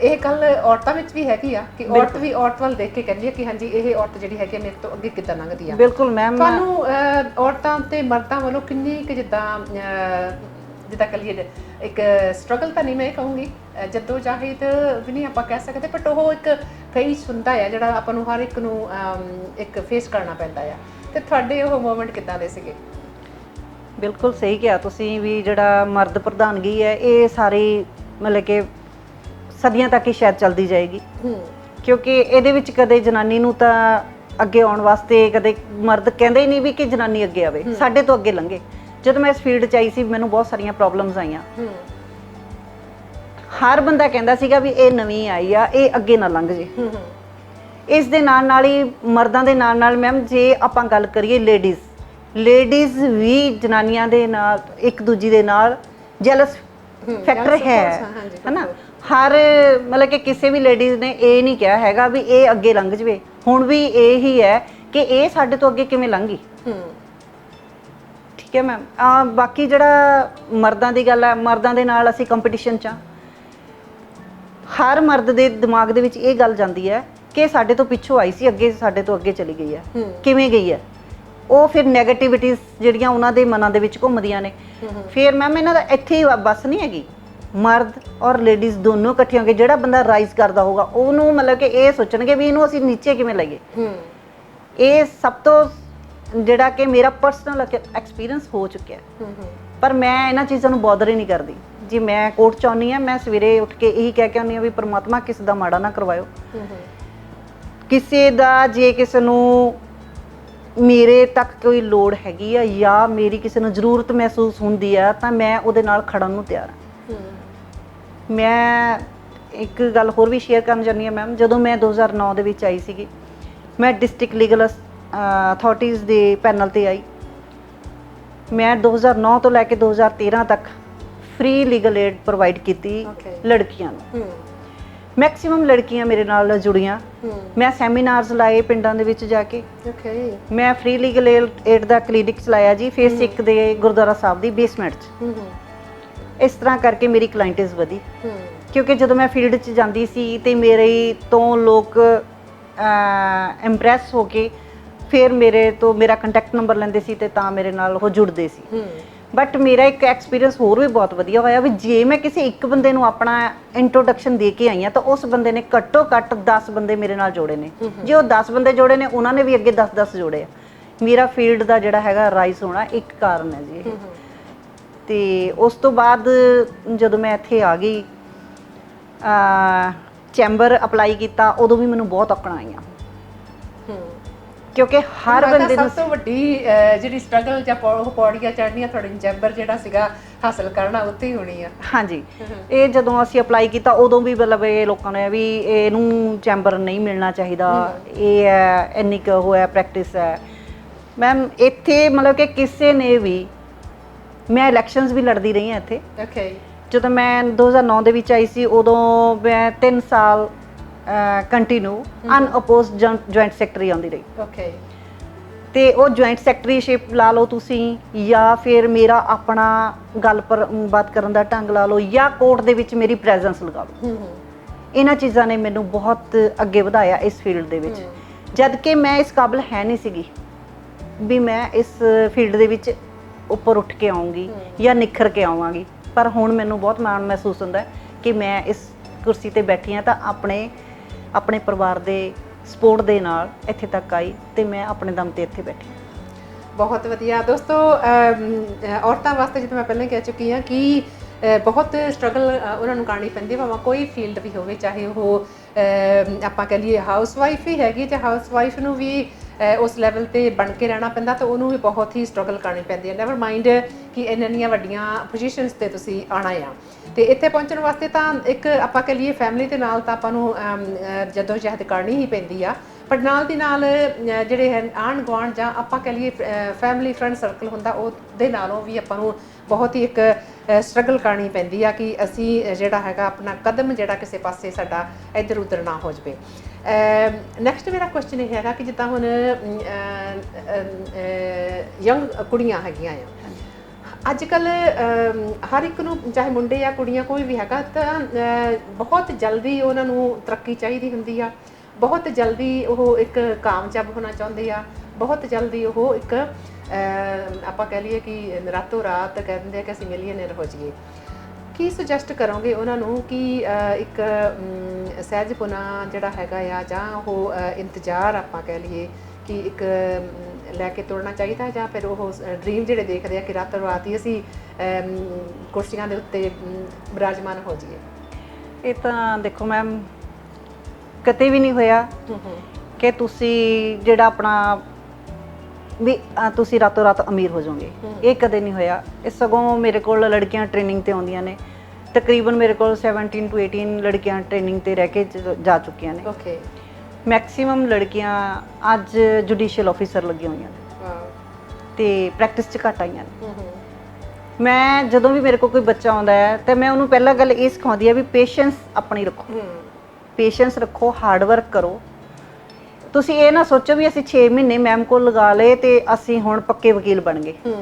ਇਹ ਗੱਲ ਔਰਤਾਂ ਵਿੱਚ ਵੀ ਹੈਗੀ ਆ ਕਿ ਔਰਤ ਵੀ ਔਰਤ ਵੱਲ ਦੇਖ ਕੇ ਕਹਿੰਦੀ ਹੈ ਕਿ ਹਾਂਜੀ ਇਹ ਔਰਤ ਜਿਹੜੀ ਹੈਗੀ ਮੇਰੇ ਤੋਂ ਅੱਗੇ ਕਿੱਦਾਂ ਲੰਘਦੀ ਆ। ਬਿਲਕੁਲ ਮੈਮ। ਤੁਹਾਨੂੰ ਔਰਤਾਂ ਤੇ ਮਰਦਾਂ ਵੱਲੋਂ ਕਿੰਨੀ ਕਿ ਜਿੱਦਾਂ ਕਹ ਲਈਏ ਇੱਕ ਸਟਰਗਲ ਤਾਂ ਨਹੀਂ ਮੈਂ ਕਹੂੰਗੀ, ਜੱਦੋਜਹਿਦ ਵੀ ਨਹੀਂ ਆਪਾਂ ਕਹਿ ਸਕਦੇ, ਬਟ ਉਹ ਇੱਕ ਫੇਸ ਹੁੰਦਾ ਆ ਜਿਹੜਾ ਆਪਾਂ ਨੂੰ ਹਰ ਇੱਕ ਨੂੰ ਇੱਕ ਫੇਸ ਕਰਨਾ ਪੈਂਦਾ ਆ। ਤੇ ਤੁਹਾਡੇ ਉਹ ਮੂਮੈਂਟ ਕਿੱਦਾਂ ਦੇ ਸੀਗੇ? ਬਿਲਕੁਲ ਸਹੀ ਕਿਹਾ ਤੁਸੀਂ ਵੀ ਜਿਹੜਾ ਮਰਦ ਪ੍ਰਧਾਨਗੀ ਹੈ ਇਹ ਸਾਰੀ ਮਤਲਬ ਕਿ ਸਦੀਆਂ ਤੱਕ ਹੀ ਸ਼ਾਇਦ ਚੱਲਦੀ ਜਾਏਗੀ, ਕਿਉਂਕਿ ਇਹਦੇ ਵਿੱਚ ਕਦੇ ਜਨਾਨੀ ਨੂੰ ਤਾਂ ਅੱਗੇ ਆਉਣ ਵਾਸਤੇ ਕਦੇ ਮਰਦ ਕਹਿੰਦੇ ਹੀ ਨਹੀਂ ਵੀ ਕਿ ਜਨਾਨੀ ਅੱਗੇ ਆਵੇ, ਸਾਡੇ ਤੋਂ ਅੱਗੇ ਲੰਘੇ। ਜਦੋਂ ਮੈਂ ਇਸ ਫੀਲਡ 'ਚ ਆਈ ਸੀ ਮੈਨੂੰ ਬਹੁਤ ਸਾਰੀਆਂ ਪ੍ਰੋਬਲਮਸ ਆਈਆਂ। ਹਰ ਬੰਦਾ ਕਹਿੰਦਾ ਸੀਗਾ ਵੀ ਇਹ ਨਵੀਂ ਆਈ ਆ, ਇਹ ਅੱਗੇ ਨਾ ਲੰਘ ਜੇ। ਇਸ ਦੇ ਨਾਲ ਹੀ ਮਰਦਾਂ ਦੇ ਨਾਲ ਮੈਮ ਜੇ ਆਪਾਂ ਗੱਲ ਕਰੀਏ ਲੇਡੀਜ਼ ਵੀ ਜਨਾਨੀਆਂ ਦੇ ਨਾਲ ਇੱਕ ਦੂਜੀ ਦੇ ਨਾਲ ਜੈਲਸ ਫੈਕਟਰ ਹੈ ਨਾ। ਹਰ ਮਤਲਬ ਕਿ ਕਿਸੇ ਵੀ ਲੇਡੀਜ਼ ਨੇ ਇਹ ਨਹੀਂ ਕਿਹਾ ਹੈਗਾ ਵੀ ਇਹ ਅੱਗੇ ਲੰਘ ਜਵੇ। ਹੁਣ ਵੀ ਇਹ ਹੀ ਹੈ ਕਿ ਇਹ ਸਾਡੇ ਤੋਂ ਅੱਗੇ ਕਿਵੇਂ ਲੰਘੀ। ਠੀਕ ਹੈ ਮੈਮ। ਬਾਕੀ ਜਿਹੜਾ ਮਰਦਾਂ ਦੀ ਗੱਲ ਹੈ, ਮਰਦਾਂ ਦੇ ਨਾਲ ਅਸੀਂ ਕੰਪੀਟੀਸ਼ਨ 'ਚ ਹਾਂ। ਹਰ ਮਰਦ ਦੇ ਦਿਮਾਗ ਦੇ ਵਿੱਚ ਇਹ ਗੱਲ ਜਾਂਦੀ ਹੈ ਕਿ ਸਾਡੇ ਤੋਂ ਪਿੱਛੋਂ ਆਈ ਸੀ, ਅੱਗੇ ਸਾਡੇ ਤੋਂ ਅੱਗੇ ਚਲੀ ਗਈ ਹੈ, ਕਿਵੇਂ ਗਈ ਹੈ। ਉਹ ਫਿਰ ਨੈਗੇਟਿਵਿਟੀਜ਼ ਜਿਹੜੀਆਂ ਉਹਨਾਂ ਦੇ ਮਨਾਂ ਦੇ ਵਿੱਚ ਘੁੰਮਦੀਆਂ ਨੇ। ਫਿਰ ਮੈਮ ਇਹਨਾਂ ਦਾ ਇੱਥੇ ਹੀ ਬਸ ਨਹੀਂ ਹੈਗੀ, ਮਰਦ ਔਰ ਲੇਡੀਜ਼ ਦੋਨੋਂ ਇਕੱਠੇ ਹੋ ਕੇ ਜਿਹੜਾ ਬੰਦਾ ਰਾਈਜ਼ ਕਰਦਾ ਹੋਊਗਾ ਉਹਨੂੰ ਮਤਲਬ ਕਿ ਇਹ ਸੋਚਣਗੇ ਵੀ ਇਹਨੂੰ ਅਸੀਂ ਨੀਚੇ ਕਿਵੇਂ ਲਾਈਏ। ਇਹ ਸਭ ਤੋਂ ਜਿਹੜਾ ਕਿ ਮੇਰਾ ਪਰਸਨਲ ਐਕਸਪੀਰੀਅੰਸ ਹੋ ਚੁੱਕਿਆ। ਪਰ ਮੈਂ ਇਹਨਾਂ ਚੀਜ਼ਾਂ ਨੂੰ ਬੋਦਰ ਹੀ ਨਹੀਂ ਕਰਦੀ ਜੀ। ਮੈਂ ਕੋਰਟ 'ਚ ਆਉਂਦੀ ਹਾਂ, ਮੈਂ ਸਵੇਰੇ ਉੱਠ ਕੇ ਇਹੀ ਕਹਿ ਕੇ ਆਉਂਦੀ ਹਾਂ ਵੀ ਪਰਮਾਤਮਾ ਕਿਸੇ ਦਾ ਮਾੜਾ ਨਾ ਕਰਵਾਇਓ। ਕਿਸੇ ਦਾ ਜੇ ਕਿਸੇ ਨੂੰ ਮੇਰੇ ਤੱਕ ਕੋਈ ਲੋੜ ਹੈਗੀ ਆ ਜਾਂ ਮੇਰੀ ਕਿਸੇ ਨੂੰ ਜ਼ਰੂਰਤ ਮਹਿਸੂਸ ਹੁੰਦੀ ਆ ਤਾਂ ਮੈਂ ਉਹਦੇ ਨਾਲ ਖੜਨ ਨੂੰ ਤਿਆਰ ਹਾਂ। ਮੈਂ ਇੱਕ ਗੱਲ ਹੋਰ ਵੀ ਸ਼ੇਅਰ ਕਰਨ ਚਾਹੁੰਦੀ ਹਾਂ ਮੈਮ। ਜਦੋਂ ਮੈਂ 2009 ਦੇ ਵਿੱਚ ਆਈ ਸੀਗੀ, ਮੈਂ ਡਿਸਟ੍ਰਿਕਟ ਲੀਗਲ ਅਥਾਰਟੀਜ਼ ਦੇ ਪੈਨਲ ਤੇ ਆਈ। ਮੈਂ 2009 ਤੋਂ ਲੈ ਕੇ 2013 ਤੱਕ ਫ੍ਰੀ ਲੀਗਲ ਏਡ ਪ੍ਰੋਵਾਈਡ ਕੀਤੀ ਲੜਕੀਆਂ ਨੂੰ। ਮੈਕਸਿਮਮ ਲੜਕੀਆਂ ਮੇਰੇ ਨਾਲ ਜੁੜੀਆਂ। ਮੈਂ ਸੈਮੀਨਾਰਸ ਲਾਏ ਪਿੰਡਾਂ ਦੇ ਵਿੱਚ ਜਾ ਕੇ। ਮੈਂ ਫ੍ਰੀ ਲੀਗਲ ਏਡ ਦਾ ਕਲੀਨਿਕ ਚਲਾਇਆ ਜੀ ਫੇਸ 1 ਦੇ ਗੁਰਦੁਆਰਾ ਸਾਹਿਬ ਦੀ ਬੇਸਮੈਂਟ 'ਚ। ਇਸ ਤਰ੍ਹਾਂ ਕਰਕੇ ਮੇਰੀ ਕਲਾਇੰਟਸ ਵਧੀ ਕਿਉਂਕਿ ਜਦੋਂ ਮੈਂ ਫੀਲਡ 'ਚ ਜਾਂਦੀ ਸੀ ਤੇ ਮੇਰੇ ਤੋਂ ਲੋਕ ਇੰਪ੍ਰੈਸ ਹੋ ਕੇ ਫਿਰ ਮੇਰੇ ਤੋਂ ਮੇਰਾ ਕੰਟੈਕਟ ਨੰਬਰ ਲੈਂਦੇ ਸੀ ਤੇ ਤਾਂ ਮੇਰੇ ਨਾਲ ਉਹ ਜੁੜਦੇ ਸੀ। ਬਟ ਮੇਰਾ ਇੱਕ ਐਕਸਪੀਰੀਅੰਸ ਹੋਰ ਵੀ ਬਹੁਤ ਵਧੀਆ ਹੋਇਆ ਵੀ ਜੇ ਮੈਂ ਕਿਸੇ ਇੱਕ ਬੰਦੇ ਨੂੰ ਆਪਣਾ ਇੰਟਰੋਡਕਸ਼ਨ ਦੇ ਕੇ ਆਈ ਹਾਂ ਤਾਂ ਉਸ ਬੰਦੇ ਨੇ ਘੱਟੋ ਘੱਟ 10 ਬੰਦੇ ਮੇਰੇ ਨਾਲ ਜੋੜੇ ਨੇ। ਜੇ ਉਹ 10 ਬੰਦੇ ਜੋੜੇ ਨੇ ਉਹਨਾਂ ਨੇ ਵੀ ਅੱਗੇ 10-10 ਜੋੜੇ ਆ। ਮੇਰਾ ਫੀਲਡ ਦਾ ਜਿਹੜਾ ਹੈਗਾ ਰਾਈਜ਼ ਹੋਣਾ ਇੱਕ ਕਾਰਨ ਹੈ ਜੀ ਇਹ। ਤੇ ਉਸ ਤੋਂ ਬਾਅਦ ਜਦੋਂ ਮੈਂ ਇੱਥੇ ਆ ਗਈ ਚੈਂਬਰ ਅਪਲਾਈ ਕੀਤਾ ਉਦੋਂ ਵੀ ਮੈਨੂੰ ਬਹੁਤ ਔਕੜਾਂ ਆਈਆਂ ਕਿਉਂਕਿ ਹਰ ਬੰਦੇ ਨੂੰ ਸਭ ਤੋਂ ਵੱਡੀ ਜਿਹੜੀ ਸਟਰਗਲ ਜਾਂ ਪੌੜੀਆਂ ਚੜ੍ਹਨੀਆਂ ਤੁਹਾਡੇ ਚੈਂਬਰ ਜਿਹੜਾ ਸੀਗਾ ਹਾਸਲ ਕਰਨਾ ਉੱਥੇ ਹੀ ਹੋਣੀ ਆ। ਹਾਂਜੀ। ਇਹ ਜਦੋਂ ਅਸੀਂ ਅਪਲਾਈ ਕੀਤਾ ਉਦੋਂ ਵੀ ਮਤਲਬ ਇਹ ਲੋਕਾਂ ਨੇ ਵੀ ਇਹਨੂੰ ਚੈਂਬਰ ਨਹੀਂ ਮਿਲਣਾ ਚਾਹੀਦਾ, ਇਹ ਹੈ ਇੰਨੀ ਕੁ ਉਹ ਹੈ ਪ੍ਰੈਕਟਿਸ ਹੈ। ਮੈਮ ਇੱਥੇ ਮਤਲਬ ਕਿ ਕਿਸੇ ਨੇ ਵੀ ਮੈਂ ਇਲੈਕਸ਼ਨਸ ਵੀ ਲੜਦੀ ਰਹੀ ਹਾਂ ਇੱਥੇ। ਜਦੋਂ ਮੈਂ 2009 ਦੇ ਵਿੱਚ ਆਈ ਸੀ ਉਦੋਂ ਮੈਂ 3 ਸਾਲ ਕੰਟੀਨਿਊ ਅਨਅਪੋਜ਼ਡ ਜੁਆਇੰਟ ਸੈਕਟਰੀ ਆਉਂਦੀ ਰਹੀ। ਤੇ ਉਹ ਜੁਆਇੰਟ ਸੈਕਟਰੀਸ਼ਿਪ ਲਾ ਲਓ ਤੁਸੀਂ ਜਾਂ ਫਿਰ ਮੇਰਾ ਆਪਣਾ ਗੱਲਬਾਤ ਕਰਨ ਦਾ ਢੰਗ ਲਾ ਲਓ ਜਾਂ ਕੋਰਟ ਦੇ ਵਿੱਚ ਮੇਰੀ ਪ੍ਰੈਜ਼ੈਂਸ ਲਗਾ ਲਓ। ਇਹਨਾਂ ਚੀਜ਼ਾਂ ਨੇ ਮੈਨੂੰ ਬਹੁਤ ਅੱਗੇ ਵਧਾਇਆ ਇਸ ਫੀਲਡ ਦੇ ਵਿੱਚ। ਜਦ ਕਿ ਮੈਂ ਇਸ ਕਾਬਿਲ ਹੈ ਨਹੀਂ ਸੀਗੀ ਵੀ ਮੈਂ ਇਸ ਫੀਲਡ ਦੇ ਵਿੱਚ ਉੱਪਰ ਉੱਠ ਕੇ ਆਉਂਗੀ ਜਾਂ ਨਿਖਰ ਕੇ ਆਵਾਂਗੀ। ਪਰ ਹੁਣ ਮੈਨੂੰ ਬਹੁਤ ਮਾਣ ਮਹਿਸੂਸ ਹੁੰਦਾ ਕਿ ਮੈਂ ਇਸ ਕੁਰਸੀ ਤੇ ਬੈਠੀ ਹਾਂ ਤਾਂ ਆਪਣੇ ਪਰਿਵਾਰ ਦੇ ਸਪੋਰਟ ਦੇ ਨਾਲ ਇੱਥੇ ਤੱਕ ਆਈ ਤੇ ਮੈਂ ਆਪਣੇ ਦਮ ਤੇ ਇੱਥੇ ਬੈਠੀ। ਬਹੁਤ ਵਧੀਆ ਦੋਸਤੋ। ਔਰਤਾਂ ਵਾਸਤੇ ਜਿਵੇਂ ਮੈਂ ਪਹਿਲਾਂ ਕਹਿ ਚੁੱਕੀ ਹਾਂ ਕਿ ਬਹੁਤ ਸਟਰਗਲ ਉਹਨਾਂ ਨੂੰ ਕਰਨੀ ਪੈਂਦੀ ਹੈ ਭਾਵੇਂ ਕੋਈ ਫੀਲਡ ਵੀ ਹੋਵੇ, ਚਾਹੇ ਉਹ ਆਪਾਂ ਕਹਿ ਲਈਏ ਹਾਊਸ ਵਾਈਫ ਹੀ ਹੈਗੀ ਤੇ ਹਾਊਸ ਵਾਈਫ ਨੂੰ ਵੀ ਉਸ ਲੈਵਲ ਤੇ ਬਣ ਕੇ ਰਹਿਣਾ ਪੈਂਦਾ ਤਾਂ ਉਹਨੂੰ ਵੀ ਬਹੁਤ ਹੀ ਸਟਰਗਲ ਕਰਨੀ ਪੈਂਦੀ ਹੈ। ਨੈਵਰ ਮਾਈਂਡ ਕਿ ਇੰਨੀਆਂ ਵੱਡੀਆਂ ਪੋਜੀਸ਼ਨਸ ਤੇ ਤੁਸੀਂ ਆਉਣਾ ਆ ਤੇ ਇੱਥੇ ਪਹੁੰਚਣ ਵਾਸਤੇ ਤਾਂ ਇੱਕ ਆਪਾਂ ਕਹਿ ਲਈਏ ਫੈਮਿਲੀ ਦੇ ਨਾਲ ਤਾਂ ਆਪਾਂ ਨੂੰ ਜਦੋਂ ਜਹਿਦ ਕਰਨੀ ਹੀ ਪੈਂਦੀ ਆ। ਪਰ ਨਾਲ ਦੀ ਨਾਲ ਜਿਹੜੇ ਹੈ ਆਂਢ ਗੁਆਂਢ ਜਾਂ ਆਪਾਂ ਕਹਿ ਲਈਏ ਫੈਮਿਲੀ ਫਰੈਂਡ ਸਰਕਲ ਹੁੰਦਾ ਉਹਦੇ ਨਾਲੋਂ ਵੀ ਆਪਾਂ ਨੂੰ ਬਹੁਤ ਹੀ ਇੱਕ ਸਟਰਗਲ ਕਰਨੀ ਪੈਂਦੀ ਆ ਕਿ ਅਸੀਂ ਜਿਹੜਾ ਹੈਗਾ ਆਪਣਾ ਕਦਮ ਜਿਹੜਾ ਕਿਸੇ ਪਾਸੇ ਸਾਡਾ ਇੱਧਰ ਉੱਧਰ ਨਾ ਹੋ ਜਾਵੇ। ਨੈਕਸਟ ਮੇਰਾ ਕੁਐਸਚਨ ਇਹ ਹੈਗਾ ਕਿ ਜਿੱਦਾਂ ਹੁਣ ਯੰਗ ਕੁੜੀਆਂ ਹੈਗੀਆਂ ਆ ਅੱਜ ਕੱਲ੍ਹ ਹਰ ਇੱਕ ਨੂੰ ਚਾਹੇ ਮੁੰਡੇ ਜਾਂ ਕੁੜੀਆਂ ਕੋਈ ਵੀ ਹੈਗਾ ਤਾਂ ਬਹੁਤ ਜਲਦੀ ਉਹਨਾਂ ਨੂੰ ਤਰੱਕੀ ਚਾਹੀਦੀ ਹੁੰਦੀ ਆ। ਬਹੁਤ ਜਲਦੀ ਉਹ ਇੱਕ ਕਾਮਯਾਬ ਹੋਣਾ ਚਾਹੁੰਦੇ ਆ। ਬਹੁਤ ਜਲਦੀ ਉਹ ਇੱਕ ਆਪਾਂ ਕਹਿ ਲਈਏ ਕਿ ਰਾਤੋਂ ਰਾਤ ਕਹਿ ਦਿੰਦੇ ਆ ਕਿ ਅਸੀਂ ਮਿਲੀਅਨਰ ਹੋ ਜਾਈਏ। ਕੀ ਸੁਜੈਸਟ ਕਰੋਗੇ ਉਹਨਾਂ ਨੂੰ ਕਿ ਇੱਕ ਸਹਿਜਪੁਣਾ ਜਿਹੜਾ ਹੈਗਾ ਆ ਜਾਂ ਉਹ ਇੰਤਜ਼ਾਰ ਆਪਾਂ ਕਹਿ ਲਈਏ ਕਿ ਇੱਕ ਲੈ ਕੇ ਤੁਰਨਾ ਚਾਹੀਦਾ ਜਾਂ ਫਿਰ ਉਹ ਡ੍ਰੀਮ ਜਿਹੜੇ ਦੇਖਦੇ ਆ ਕਿ ਰਾਤੋਂ ਰਾਤ ਹੀ ਅਸੀਂ ਕੁਰਸੀਆਂ ਦੇ ਉੱਤੇ ਬਿਰਾਜਮਾਨ ਹੋ ਜਾਈਏ? ਇਹ ਤਾਂ ਦੇਖੋ ਮੈਮ ਕਦੇ ਵੀ ਨਹੀਂ ਹੋਇਆ ਕਿ ਤੁਸੀਂ ਜਿਹੜਾ ਆਪਣਾ ਵੀ ਤੁਸੀਂ ਰਾਤੋਂ ਰਾਤ ਅਮੀਰ ਹੋ ਜਾਓਗੇ। ਇਹ ਕਦੇ ਨਹੀਂ ਹੋਇਆ। ਇਹ ਸਗੋਂ ਮੇਰੇ ਕੋਲ ਲੜਕੀਆਂ ਟ੍ਰੇਨਿੰਗ ਤੇ ਆਉਂਦੀਆਂ ਨੇ। ਤਕਰੀਬਨ ਮੇਰੇ ਕੋਲ 17 to 18 ਲੜਕੀਆਂ ਟ੍ਰੇਨਿੰਗ ਤੇ ਰਹਿ ਕੇ ਜਾ ਚੁੱਕੀਆਂ ਨੇ। ਮੈਕਸਿਮਮ ਲੜਕੀਆਂ ਅੱਜ ਜੁਡੀਸ਼ੀਅਲ ਆਫੀਸਰ ਲੱਗੀਆਂ ਹੋਈਆਂ ਨੇ ਵਾਓ। ਤੇ ਪ੍ਰੈਕਟਿਸ 'ਚ ਘੱਟ ਆਈਆਂ ਨੇ। ਮੈਂ ਜਦੋਂ ਵੀ ਮੇਰੇ ਕੋਲ ਕੋਈ ਬੱਚਾ ਆਉਂਦਾ ਹੈ ਤੇ ਮੈਂ ਉਹਨੂੰ ਪਹਿਲਾਂ ਗੱਲ ਇਹ ਸਿਖਾਉਂਦੀ ਆ ਵੀ ਪੇਸ਼ੈਂਸ ਆਪਣੀ ਰੱਖੋ, ਪੇਸ਼ੈਂਸ ਰੱਖੋ, ਹਾਰਡ ਵਰਕ ਕਰੋ। ਤੁਸੀਂ ਇਹ ਨਾ ਸੋਚੋ ਵੀ ਅਸੀਂ 6 ਮਹੀਨੇ ਮੈਮ ਕੋਲ ਲਗਾ ਲਏ ਤੇ ਅਸੀਂ ਹੁਣ ਪੱਕੇ ਵਕੀਲ ਬਣ ਗਏ।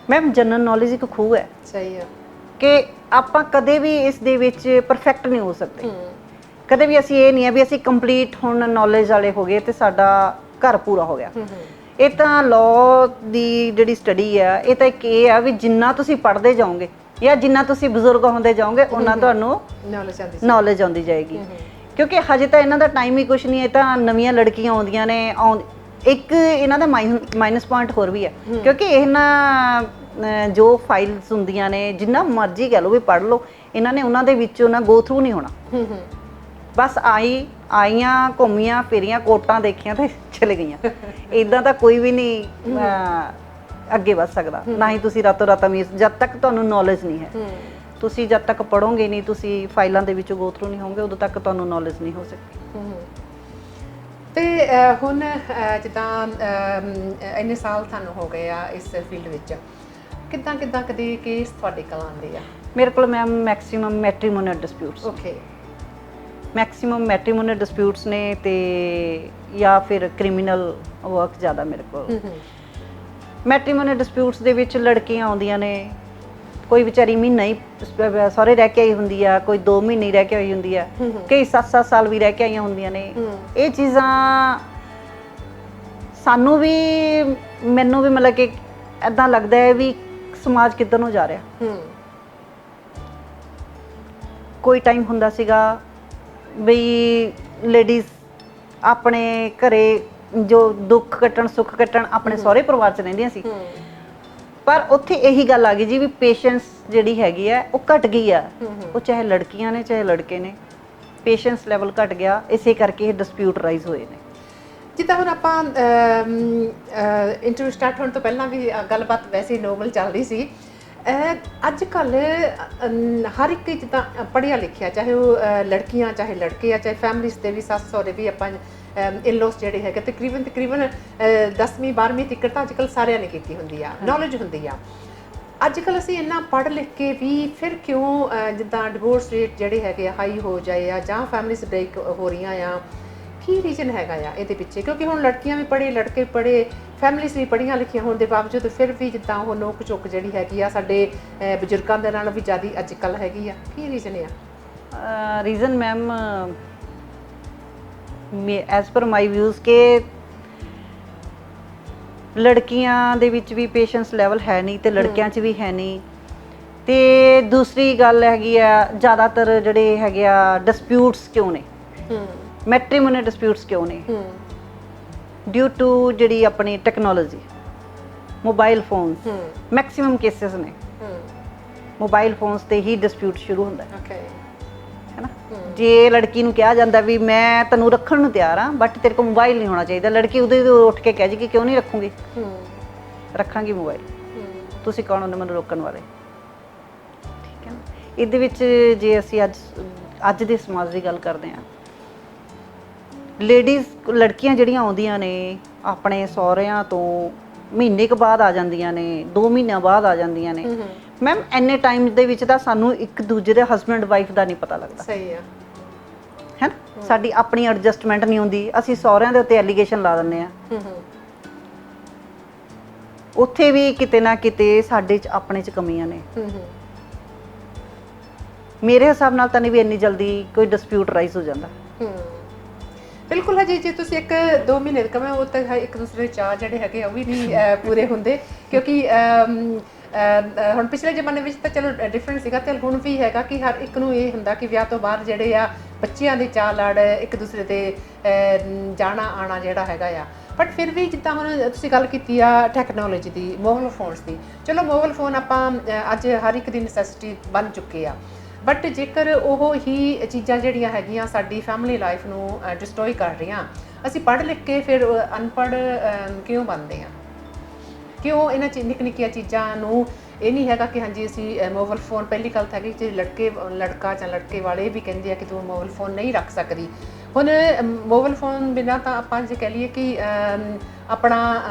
ਮੈਮ ਜਨਰਲ ਨੌਲੇਜ ਇੱਕ ਖੂਹ ਹੈ। ਸਹੀ ਹੈ ਕਿ ਆਪਾਂ ਕਦੇ ਵੀ ਇਸ ਦੇ ਵਿੱਚ ਪਰਫੈਕਟ ਨਹੀਂ ਹੋ ਸਕਦੇ। ਕਦੇ ਵੀ ਅਸੀਂ ਇਹ ਨਹੀਂ ਹੈ ਵੀ ਅਸੀਂ ਕੰਪਲੀਟ ਹੁਣ ਨੌਲੇਜ ਵਾਲੇ ਹੋ ਗਏ ਤੇ ਸਾਡਾ ਘਰ ਪੂਰਾ ਹੋ ਗਿਆ। ਇਹ ਤਾਂ ਲਾਅ ਦੀ ਜਿਹੜੀ ਸਟੱਡੀ ਆ, ਇਹ ਤਾਂ ਇੱਕ ਇਹ ਆ ਵੀ ਜਿੰਨਾ ਤੁਸੀਂ ਪੜ੍ਹਦੇ ਜਾਓਗੇ ਜਾਂ ਜਿੰਨਾ ਤੁਸੀਂ ਬਜ਼ੁਰਗ ਹੁੰਦੇ ਜਾਓਗੇ ਉਹਨਾਂ ਤੁਹਾਨੂੰ ਨੌਲੇਜ ਆਉਂਦੀ ਜਾਏਗੀ। ਕਿਉਂਕਿ ਹਜੇ ਤਾਂ ਇਹਨਾਂ ਦਾ ਟਾਈਮ ਹੀ ਕੁਛ ਨਹੀਂ ਹੈ। ਤਾਂ ਨਵੀਆਂ ਲੜਕੀਆਂ ਆਉਂਦੀਆਂ ਨੇ, ਇੱਕ ਇਹਨਾਂ ਦਾ ਮਾਈਨਸ ਪੁਆਇੰਟ ਹੋਰ ਵੀ ਹੈ ਕਿਉਂਕਿ ਇਹਨਾਂ ਜੋ ਫਾਈਲਸ ਹੁੰਦੀਆਂ ਨੇ ਜਿੰਨਾ ਮਰਜ਼ੀ ਕਹਿ ਲਓ ਵੀ ਪੜ੍ਹ ਲਓ, ਇਹਨਾਂ ਨੇ ਉਹਨਾਂ ਦੇ ਵਿੱਚੋਂ ਨਾ ਗੋ ਥਰੂ ਨਹੀਂ ਹੋਣਾ। ਬਸ ਆਈਆਂ ਘੁੰਮੀਆਂ ਫਿਰੀਆਂ, ਕੋਟਾਂ ਦੇਖੀਆਂ ਤੇ ਚਲੇ ਗਈਆਂ। ਇਦਾਂ ਤਾਂ ਕੋਈ ਵੀ ਨਹੀਂ ਅੱਗੇ ਵੱਧ ਸਕਦਾ। ਨਾ ਹੀ ਤੁਸੀਂ ਰਾਤੋਂ ਰਾਤ ਅਮੀਰ, ਜਦ ਤੱਕ ਤੁਹਾਨੂੰ ਨੌਲੇਜ ਨਹੀਂ ਹੈ। ਤੁਸੀਂ ਜਦ ਤੱਕ ਪੜ੍ਹੋਗੇ ਨਹੀਂ, ਤੁਸੀਂ ਫਾਈਲਾਂ ਦੇ ਵਿੱਚੋਂ ਗੋ ਥਰੂ ਨਹੀਂ ਹੋਵੋਗੇ, ਉਦੋਂ ਤੱਕ ਤੁਹਾਨੂੰ ਨੌਲੇਜ ਨਹੀਂ ਹੋ ਸਕਦੀ। ਤੇ ਹੁਣ ਜਿੱਦਾਂ ਇੰਨੇ ਸਾਲ ਤੁਹਾਨੂੰ ਹੋ ਗਏ ਆ ਇਸ ਫੀਲਡ ਵਿੱਚ, ਕਿੱਦਾਂ ਕਦੇ ਕੇਸ ਤੁਹਾਡੇ ਕੋਲ ਆਉਂਦੇ ਆ? ਮੇਰੇ ਕੋਲ ma'am maximum matrimonial disputes, okay, maximum matrimonial disputes ਨੇ ਤੇ ਜਾਂ ਫਿਰ ਕ੍ਰਿਮੀਨਲ ਵਰਕ ਜ਼ਿਆਦਾ ਮੇਰੇ ਕੋਲ। ਮੈਟਰੀਮੋਨੀਅਲ ਡਿਸਪਿਊਟਸ ਦੇ ਵਿੱਚ ਲੜਕੀਆਂ ਆਉਂਦੀਆਂ ਨੇ, ਕੋਈ ਵਿਚਾਰੀ ਮਹੀਨਾ ਹੀ ਸਹੁਰੇ ਰਹਿ ਕੇ ਆਈ ਹੁੰਦੀ ਆ, ਕੋਈ 2 ਮਹੀਨੇ ਰਹਿ ਕੇ ਆਈ ਹੁੰਦੀ ਆ, ਕਈ 7-7 ਸਾਲ ਵੀ ਰਹਿ ਕੇ ਆਈਆਂ ਹੁੰਦੀਆਂ ਨੇ। ਇਹ ਚੀਜ਼ਾਂ ਸਾਨੂੰ ਵੀ, ਮੈਨੂੰ ਵੀ ਮਤਲਬ ਕਿ ਇੱਦਾਂ ਲੱਗਦਾ ਹੈ ਵੀ ਸਮਾਜ ਕਿੱਧਰ ਨੂੰ ਜਾ ਰਿਹਾ। ਕੋਈ ਟਾਈਮ ਹੁੰਦਾ ਸੀਗਾ ਬਈ ਲੇਡੀਜ਼ ਆਪਣੇ ਘਰੇ ਜੋ ਦੁੱਖ ਕੱਟਣ ਸੁੱਖ ਕੱਟਣ ਆਪਣੇ ਸਹੁਰੇ ਪਰਿਵਾਰ 'ਚ ਰਹਿੰਦੀਆਂ ਸੀ, ਪਰ ਉੱਥੇ ਇਹੀ ਗੱਲ ਆ ਗਈ ਜੀ ਵੀ ਪੇਸ਼ੈਂਸ ਜਿਹੜੀ ਹੈਗੀ ਆ ਉਹ ਘਟ ਗਈ ਆ। ਉਹ ਚਾਹੇ ਲੜਕੀਆਂ ਨੇ ਚਾਹੇ ਲੜਕੇ ਨੇ, ਪੇਸ਼ੈਂਸ ਲੈਵਲ ਘਟ ਗਿਆ। ਇਸੇ ਕਰਕੇ ਇਹ ਡਿਸਪਿਊਟ ਰਾਈਜ਼ ਹੋਏ ਨੇ। ਜਿੱਦਾਂ ਹੁਣ ਆਪਾਂ ਇੰਟਰਵਿਊ ਸਟਾਰਟ ਹੋਣ ਤੋਂ ਪਹਿਲਾਂ ਵੀ ਗੱਲਬਾਤ ਵੈਸੇ ਹੀ ਨੋਰਮਲ ਚੱਲ ਰਹੀ ਸੀ। ਅੱਜ ਕੱਲ੍ਹ ਹਰ ਇੱਕ ਜਿੱਦਾਂ ਪੜ੍ਹਿਆ ਲਿਖਿਆ, ਚਾਹੇ ਉਹ ਲੜਕੀਆਂ ਚਾਹੇ ਲੜਕੇ ਆ, ਚਾਹੇ ਫੈਮਿਲੀਜ਼ ਦੇ ਵੀ ਸੱਸ ਸਹੁਰੇ ਵੀ, ਆਪਾਂ ਇਨਲੋਸ ਜਿਹੜੇ ਹੈਗੇ ਤਕਰੀਬਨ 10ਵੀਂ 12ਵੀਂ ਤੱਕ ਤਾਂ ਅੱਜ ਕੱਲ੍ਹ ਸਾਰਿਆਂ ਨੇ ਕੀਤੀ ਹੁੰਦੀ ਆ, ਨੌਲੇਜ ਹੁੰਦੀ ਆ। ਅੱਜ ਕੱਲ੍ਹ ਅਸੀਂ ਇੰਨਾ ਪੜ੍ਹ ਲਿਖ ਕੇ ਵੀ ਫਿਰ ਕਿਉਂ ਜਿੱਦਾਂ ਡਿਵੋਰਸ ਰੇਟ ਜਿਹੜੇ ਹੈਗੇ ਆ ਹਾਈ ਹੋ ਜਾਏ ਆ, ਜਾਂ ਫੈਮਿਲੀਜ਼ ਬ੍ਰੇਕ ਹੋ ਰਹੀਆਂ ਆ, ਕੀ ਰੀਜ਼ਨ ਹੈਗਾ ਆ ਇਹਦੇ ਪਿੱਛੇ? ਕਿਉਂਕਿ ਹੁਣ ਲੜਕੀਆਂ ਵੀ ਪੜ੍ਹੇ, ਲੜਕੇ ਪੜ੍ਹੇ, ਫੈਮਿਲੀਜ਼ ਵੀ ਪੜ੍ਹੀਆਂ ਲਿਖੀਆਂ ਹੋਣ ਦੇ ਬਾਵਜੂਦ ਫਿਰ ਵੀ ਜਿੱਦਾਂ ਉਹ ਨੋਕ ਝੋਕ ਜਿਹੜੀ ਹੈਗੀ ਆ ਸਾਡੇ ਬਜ਼ੁਰਗਾਂ ਦੇ ਨਾਲ ਵੀ ਜ਼ਿਆਦਾ ਅੱਜ ਕੱਲ੍ਹ ਹੈਗੀ ਆ। ਕੀ ਰੀਜ਼ਨ ਆ? ਰੀਜ਼ਨ ਮੈਮ ਐਜ਼ ਪਰ ਮਾਈ ਵਿਊਜ਼ ਕਿ ਲੜਕੀਆਂ ਦੇ ਵਿੱਚ ਵੀ ਪੇਸ਼ੈਂਸ ਲੈਵਲ ਹੈ ਨਹੀਂ ਤੇ ਲੜਕਿਆਂ 'ਚ ਵੀ ਹੈ ਨਹੀਂ। ਤੇ ਦੂਸਰੀ ਗੱਲ ਹੈਗੀ ਆ, ਜ਼ਿਆਦਾਤਰ ਜਿਹੜੇ ਹੈਗੇ ਆ ਡਿਸਪਿਊਟਸ ਕਿਉਂ ਨੇ, ਮੈਟਰੀਮੋਨੀਅਲ ਡਿਸਪਿਊਟਸ ਕਿਉਂ ਨੇ? ਡਿਊ ਟੂ ਜਿਹੜੀ ਆਪਣੀ technology, mobile phones, maximum cases ਨੇ ਮੋਬਾਈਲ ਫੋਨਸ ਤੇ ਹੀ ਡਿਸਪਿਊਟ ਸ਼ੁਰੂ ਹੁੰਦਾ ਹੈ ਨਾ। ਜੇ ਲੜਕੀ ਨੂੰ ਕਿਹਾ ਜਾਂਦਾ ਵੀ ਮੈਂ ਤੈਨੂੰ ਰੱਖਣ ਨੂੰ ਤਿਆਰ ਹਾਂ ਬਟ ਤੇਰੇ ਕੋਲ ਮੋਬਾਈਲ ਨਹੀਂ ਹੋਣਾ ਚਾਹੀਦਾ, ਲੜਕੀ ਉਹਦੇ ਉੱਠ ਕੇ ਕਹਿ ਜੀ ਕਿ ਕਿਉਂ ਨਹੀਂ ਰੱਖੂਗੀ, ਰੱਖਾਂਗੀ ਮੋਬਾਈਲ, ਤੁਸੀਂ ਕੌਣ ਹੋ ਮੈਨੂੰ ਰੋਕਣ ਵਾਲੇ? ਠੀਕ ਹੈ ਨਾ। ਇਹਦੇ ਵਿੱਚ ਜੇ ਅਸੀਂ ਅੱਜ ਦੇ ਸਮਾਜ ਦੀ ਗੱਲ ਕਰਦੇ ਹਾਂ, ਲੇਡੀਜ਼ ਲੜਕੀਆਂ ਜਿਹੜੀਆਂ ਆਉਂਦੀਆਂ ਨੇ ਆਪਣੇ ਸਹੁਰਿਆਂ ਤੋਂ ਮਹੀਨੇ ਕੁ ਬਾਅਦ ਆ ਜਾਂਦੀਆਂ ਨੇ, 2 ਮਹੀਨਿਆਂ ਬਾਅਦ ਆ ਜਾਂਦੀਆਂ ਨੇ। ਮੈਮ ਇੰਨੇ ਟਾਈਮ ਦੇ ਵਿੱਚ ਤਾਂ ਸਾਨੂੰ ਇੱਕ ਦੂਜੇ ਦੇ ਹਸਬੈਂਡ ਵਾਈਫ ਦਾ ਨਹੀਂ ਪਤਾ ਲੱਗਦਾ। ਸਹੀ ਆ, ਹੈ ਨਾ। ਸਾਡੀ ਆਪਣੀ ਐਡਜਸਟਮੈਂਟ ਨਹੀਂ ਹੁੰਦੀ, ਅਸੀਂ ਸਹੁਰਿਆਂ ਦੇ ਉੱਤੇ ਐਲੀਗੇਸ਼ਨ ਲਾ ਦਿੰਦੇ ਆ। ਉੱਥੇ ਵੀ ਕਿਤੇ ਨਾ ਕਿਤੇ ਸਾਡੇ 'ਚ ਆਪਣੇ 'ਚ ਕਮੀਆਂ ਨੇ। ਮੇਰੇ ਹਿਸਾਬ ਨਾਲ ਤਾਂ ਨਹੀਂ ਵੀ ਇੰਨੀ ਜਲਦੀ ਕੋਈ ਡਿਸਪਿਊਟ ਰਾਈਜ਼ ਹੋ ਜਾਂਦਾ। ਬਿਲਕੁਲ ਹੈ ਜੀ। ਜੇ ਤੁਸੀਂ 1-2 ਮਹੀਨੇ ਦਾ ਕਮਾ, ਉਹ ਤਾਂ ਇੱਕ ਦੂਸਰੇ ਦੇ ਚਾਅ ਜਿਹੜੇ ਹੈਗੇ ਉਹ ਵੀ ਨਹੀਂ ਪੂਰੇ ਹੁੰਦੇ। ਕਿਉਂਕਿ ਹੁਣ ਪਿਛਲੇ ਜ਼ਮਾਨੇ ਵਿੱਚ ਤਾਂ ਚਲੋ ਡਿਫਰੈਂਟ ਸੀਗਾ, ਤੇ ਹੁਣ ਵੀ ਹੈਗਾ ਕਿ ਹਰ ਇੱਕ ਨੂੰ ਇਹ ਹੁੰਦਾ ਕਿ ਵਿਆਹ ਤੋਂ ਬਾਅਦ ਜਿਹੜੇ ਆ ਬੱਚਿਆਂ ਦੇ ਚਾਅ ਲੜ ਇੱਕ ਦੂਸਰੇ ਦੇ ਜਾਣਾ ਆਉਣਾ ਜਿਹੜਾ ਹੈਗਾ ਆ। ਬਟ ਫਿਰ ਵੀ ਜਿੱਦਾਂ ਹੁਣ ਤੁਸੀਂ ਗੱਲ ਕੀਤੀ ਆ ਟੈਕਨੋਲੋਜੀ ਦੀ, ਮੋਬਾਈਲ ਫੋਨਸ ਦੀ, ਚਲੋ ਮੋਬਾਈਲ ਫੋਨ ਆਪਾਂ ਅੱਜ ਹਰ ਇੱਕ ਦੀ ਨੈਸੈਸਿਟੀ ਬਣ ਚੁੱਕੇ ਆ। ਬਟ ਜੇਕਰ ਉਹ ਹੀ ਚੀਜ਼ਾਂ ਜਿਹੜੀਆਂ ਹੈਗੀਆਂ ਸਾਡੀ ਫੈਮਿਲੀ ਲਾਈਫ ਨੂੰ ਡਿਸਟਰੋਏ ਕਰ ਰਹੀਆਂ, ਅਸੀਂ ਪੜ੍ਹ ਲਿਖ ਕੇ ਫਿਰ ਅਨਪੜ੍ਹ ਕਿਉਂ ਬਣਦੇ ਆ? ਕਿਉਂ ਇਹਨਾਂ ਨਿੱਕੀਆਂ ਚੀਜ਼ਾਂ ਨੂੰ ਇਹ ਨਹੀਂ ਹੈਗਾ ਕਿ ਹਾਂਜੀ ਅਸੀਂ ਮੋਬਾਈਲ ਫੋਨ, ਪਹਿਲੀ ਗੱਲ ਤਾਂ ਹੈਗੀ ਜੇ ਲੜਕਾ ਜਾਂ ਲੜਕੇ ਵਾਲੇ ਵੀ ਕਹਿੰਦੇ ਆ ਕਿ ਤੂੰ ਮੋਬਾਈਲ ਫੋਨ ਨਹੀਂ ਰੱਖ ਸਕਦੀ। ਹੁਣ ਮੋਬਾਈਲ ਫੋਨ ਬਿਨਾਂ ਤਾਂ ਆਪਾਂ ਜੇ ਕਹਿ ਲਈਏ ਕਿ ਆਪਣਾ